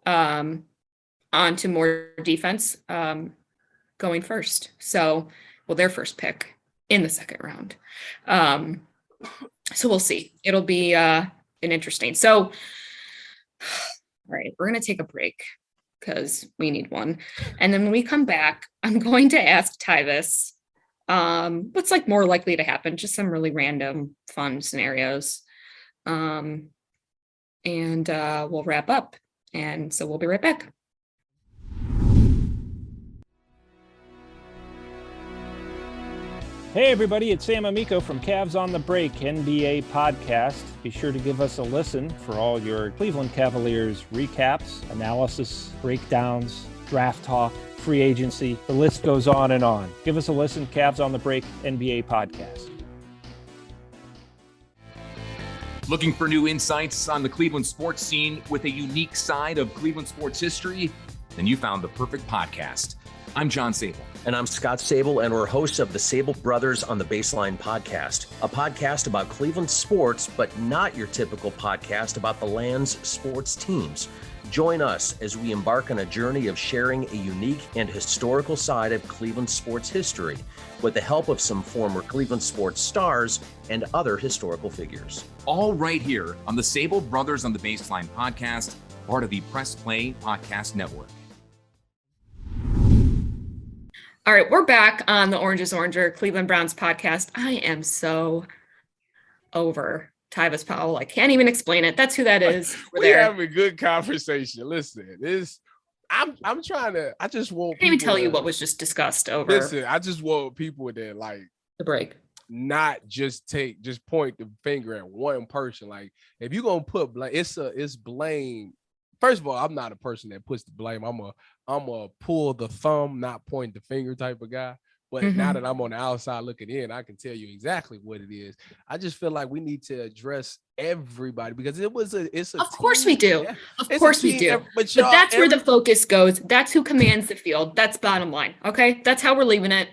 onto more defense going first. So, their first pick in the second round. So we'll see. It'll be interesting. So, all right, we're going to take a break because we need one. And then when we come back, I'm going to ask Tyvis what's like more likely to happen, just some really random fun scenarios. And we'll wrap up. And so we'll be right back. Hey everybody, it's Sam Amico from Cavs on the Break NBA podcast. Be sure to give us a listen for all your Cleveland Cavaliers recaps, analysis, breakdowns, draft talk, free agency. The list goes on and on. Give us a listen, Cavs on the Break NBA podcast. Looking for new insights on the Cleveland sports scene with a unique side of Cleveland sports history? Then you found the perfect podcast. I'm John Sable. And I'm Scott Sable, and we're hosts of the Sable Brothers on the Baseline podcast, a podcast about Cleveland sports, but not your typical podcast about the land's sports teams. Join us as we embark on a journey of sharing a unique and historical side of Cleveland sports history with the help of some former Cleveland sports stars and other historical figures. All right here on the Sable Brothers on the Baseline podcast, part of the Press Play Podcast Network. All right, we're back on the Orange is Oranger Cleveland Browns podcast. I am so over Tyvis Powell. I can't even explain it. That's who that is. We're having a good conversation. Listen, I'm trying to. I just want. I can't even tell you what was just discussed over. Listen, I just want people to, like, the break, not just point the finger at one person. Like, if you're gonna put blame, it's blame. First of all, I'm not a person that puts the blame. I'm a pull the thumb, not point the finger type of guy. But now that I'm on the outside looking in, I can tell you exactly what it is. I just feel like we need to address everybody, because it's a of course we do. Yeah. Of course we do. But that's where the focus goes. That's who commands the field. That's bottom line. Okay. That's how we're leaving it.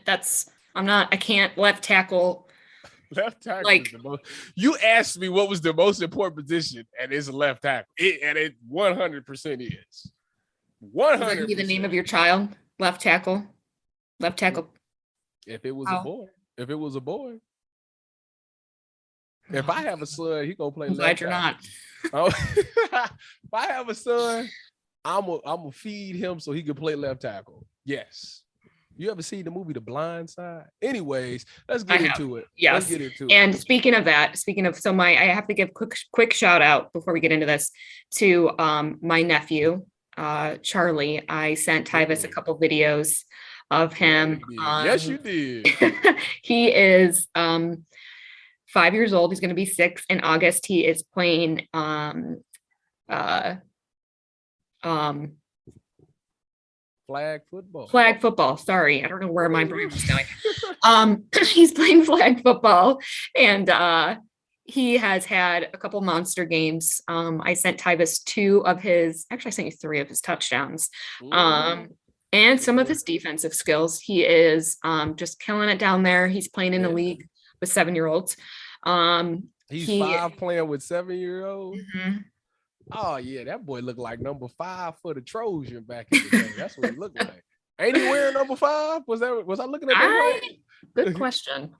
I can't left tackle. Left tackle. Like, you asked me what was the most important position, and it's left tackle. It 100% is. 100%. Be the name of your child, left tackle. Left tackle. If it was a boy. If it was a boy. If I have a son, he gonna play left tackle. Glad you're not. If I have a son, I'm gonna feed him so he can play left tackle. Yes. You ever seen the movie The Blind Side? Anyways, let's get into it. Yes. Let's get into and it. Speaking of, I have to give quick shout out before we get into this to my nephew, Charlie. I sent Tyvis a couple videos of him. Yes, you did. He is 5 years old. He's going to be 6 in August. He is playing Flag football. flag football. Sorry, I don't know where my brain was going. He's playing flag football, and he has had a couple monster games. I sent Tyvis 2 of his, actually I sent you 3 of his touchdowns. And some of his defensive skills. He is just killing it down there. He's playing in the league with 7-year-olds. He's 5 playing with 7-year-olds. Mm-hmm. Oh yeah, that boy looked like number 5 for the Trojan back in the day. That's what he looked like. Ain't he wearing number 5? Was I looking at that right? Good question.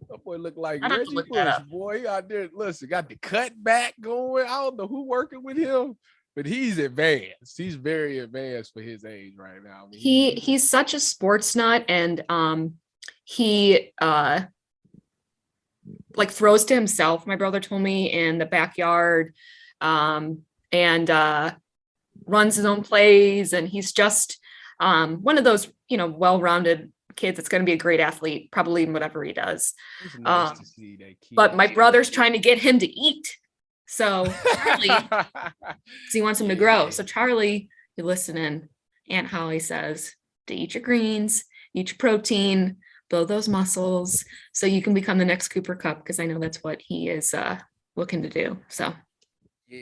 That boy looked like I'd have to Reggie look that Bush. up. Boy, he out there. Listen, got the cut back going. I don't know who working with him, but he's advanced. He's very advanced for his age right now. I mean, He's such a sports nut, and he like throws to himself. My brother told me in the backyard, and runs his own plays, and he's just one of those well-rounded kids that's going to be a great athlete, probably in whatever he does. it's nice to see that kid. But my brother's trying to get him to eat, so Charlie, 'cause he wants him to grow. So Charlie, you listening? Aunt Holly says to eat your greens, eat your protein, build those muscles, so you can become the next Cooper Kupp, because I know that's what he is looking to do. So yeah,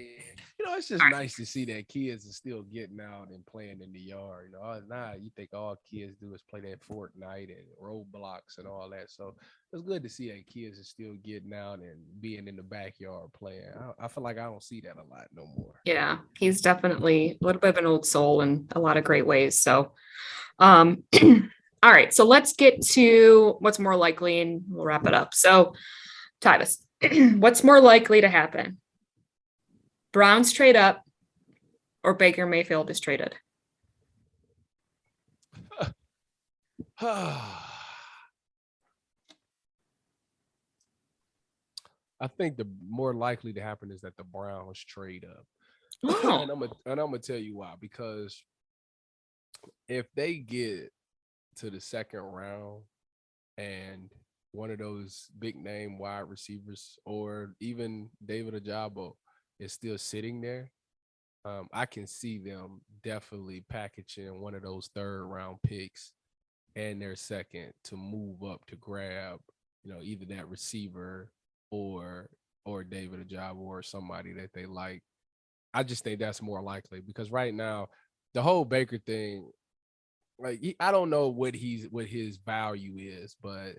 it's just nice to see that kids are still getting out and playing in the yard. Now you think all kids do is play that Fortnite and Roblox and all that. So it's good to see that kids are still getting out and being in the backyard playing. I feel like I don't see that a lot no more. yeah, he's definitely a little bit of an old soul in a lot of great ways. So all right, so let's get to what's more likely, and we'll wrap it up. So Tyvis, what's more likely to happen? Browns trade up, or Baker Mayfield is traded? I think the more likely to happen is that the Browns trade up. Oh. And I'm gonna tell you why. Because if they get to the second round and one of those big name wide receivers or even David Ojabo is still sitting there, I can see them definitely packaging one of those 3rd round picks and their second to move up to grab, either that receiver or David Ojabo or somebody that they like. I just think that's more likely, because right now the whole Baker thing, like, I don't know what his value is, but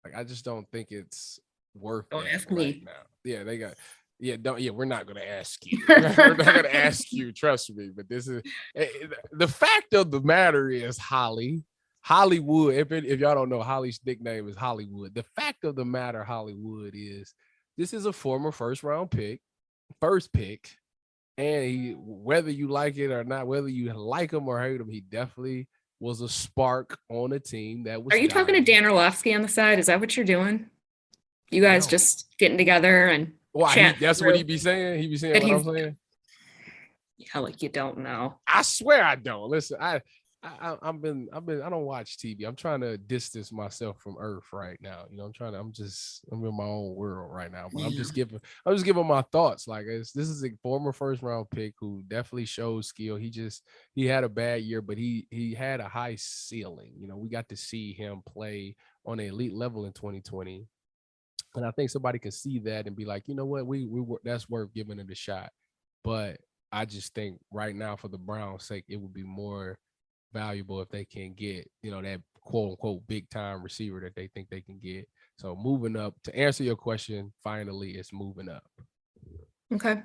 like, I just don't think it's worth Don't that ask right me. now. Yeah, they got. Yeah, we're not going to ask you. We're not going to ask you, trust me. But this is the fact of the matter is Hollywood. If y'all don't know, Holly's nickname is Hollywood. The fact of the matter, Hollywood, is this is a former first pick, and whether you like it or not, whether you like him or hate him, he definitely was a spark on a team that was. Are you talking to Dan Orlovsky on the side? Is that what you're doing? You guys just getting together and that's what he be saying. He be saying what I'm saying. Yeah, like you don't know. I swear I don't. Listen, I don't watch TV. I'm trying to distance myself from Earth right now. I'm in my own world right now. But I'm just giving my thoughts. Like, this is a former first round pick who definitely shows skill. He had a bad year, but he had a high ceiling. We got to see him play on an elite level in 2020. And I think somebody can see that and be like, you know what, we that's worth giving it a shot. But I just think right now, for the Browns' sake, it would be more valuable if they can get, that quote unquote big time receiver that they think they can get. So moving up, to answer your question, finally, it's moving up. Okay.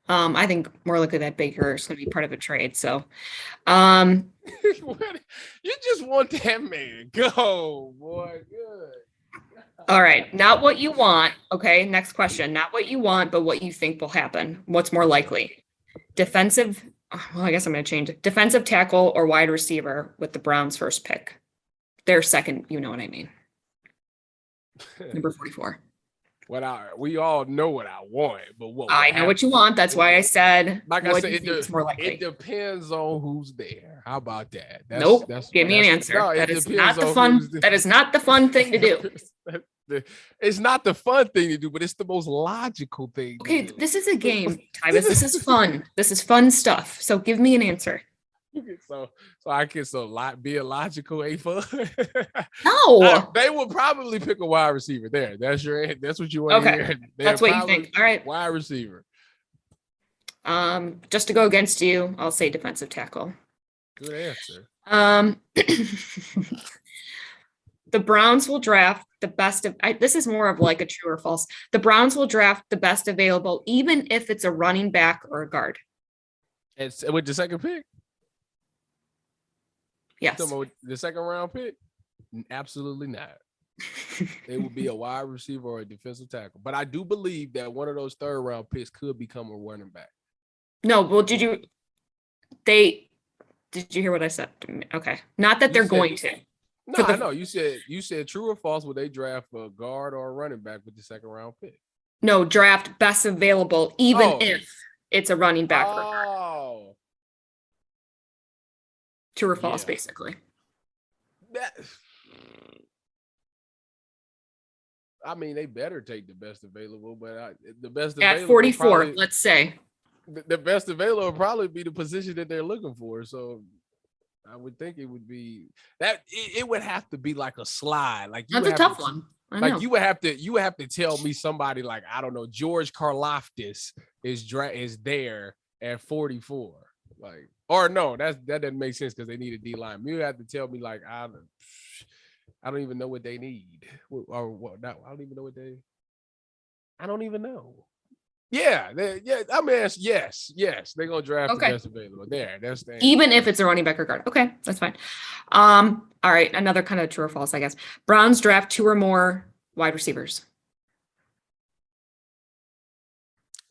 I think more likely that Baker is going to be part of a trade. So, you just want that man go, boy. Good. All right. Not what you want. Okay. Next question. Not what you want, but what you think will happen. What's more likely? Defensive. Well, I guess I'm going to change it. Defensive tackle or wide receiver with the Browns' first pick. Their second, you know what I mean. Number 44. we all know what I want, but I know what you want. That's why I said, like I said, it's more likely. It depends on who's there. How about that? Nope. Give me an answer. No, that is not the fun. That is not the fun thing to do. It's not the fun thing to do, but it's the most logical thing. Okay, this is a game, Tyvis. This is fun. This is fun stuff. So give me an answer. So I can be illogical, ain't fun. No, they will probably pick a wide receiver there. That's what you want to hear. That's what you think. All right, wide receiver. Just to go against you, I'll say defensive tackle. Good answer. The Browns will draft the best of. This is more of like a true or false. The Browns will draft the best available, even if it's a running back or a guard. It's with the second pick. Yes. The second round pick? Absolutely not. It would be a wide receiver or a defensive tackle. But I do believe that one of those third round picks could become a running back. No, well, did you hear what I said? Okay. Not that they're going to. No, I know. You said true or false, would they draft a guard or a running back with the second round pick? No, draft best available, even if it's a running back or a guard. True or false, basically. I mean, they better take the best available, but the best at available 44, probably, let's say. The best available would probably be the position that they're looking for. So I would think it would be that it would have to be like a slide. Like that's a tough one. Like you would have to tell me somebody like, I don't know, George Karlaftis is there at 44. Like, or no, that doesn't make sense because they need a D line. You have to tell me like I don't even know what they need, or what? I don't even know what they. I don't even know. Yeah. I mean, yes. They're gonna draft the best available. That's the answer. Even if it's a running back or guard. Okay, that's fine. All right, another kind of true or false, I guess. Browns draft 2 or more wide receivers.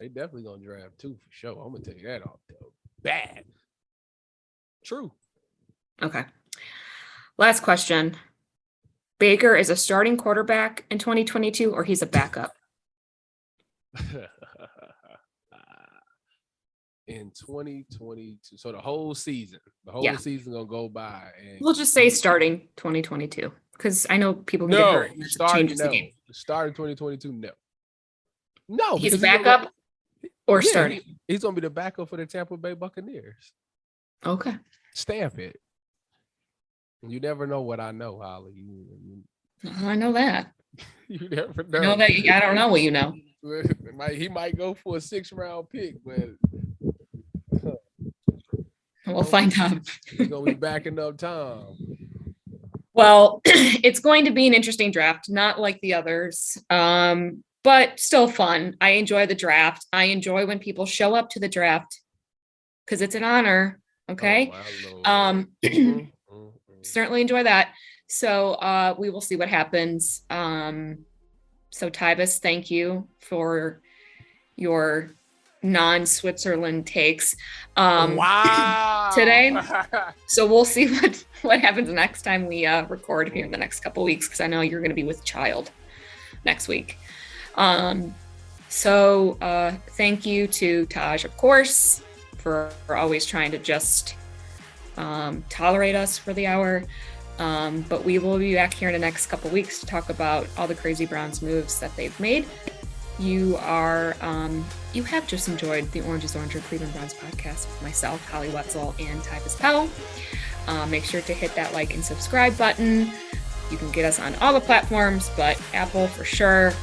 They definitely gonna draft 2 for sure. I'm gonna tell you that off the bat. True. Okay. Last question. Baker is a starting quarterback in 2022, or he's a backup? In 2022, so the whole season gonna go by, and we'll just say starting 2022 because I know people can get hurt. Changes the game. Starting 2022, no. He's backup or starting. He's gonna be the backup for the Tampa Bay Buccaneers. Okay. Stamp it. You never know what I know, Holly. I know that. You never know. I know that. I don't know what you know. He might go for a 6th round pick, but we'll find out. He's gonna be backing up Tom. Well, it's going to be an interesting draft, not like the others, but still fun. I enjoy the draft. I enjoy when people show up to the draft because it's an honor. Okay. Certainly enjoy that. So we will see what happens. So Tyvis, thank you for your non-Switzerland takes today. So we'll see what happens next time we record here in the next couple of weeks, because I know you're going to be with child next week. So thank you to Taj, of course, for always trying to just tolerate us for the hour. But we will be back here in the next couple weeks to talk about all the crazy Browns moves that they've made. You have just enjoyed the Orange is Orange, Cleveland Browns podcast with myself, Holly Wetzel, and Tyvis Powell. Make sure to hit that like and subscribe button. You can get us on all the platforms, but Apple for sure.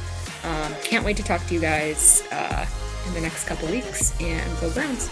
Can't wait to talk to you guys in the next couple weeks, and go Browns.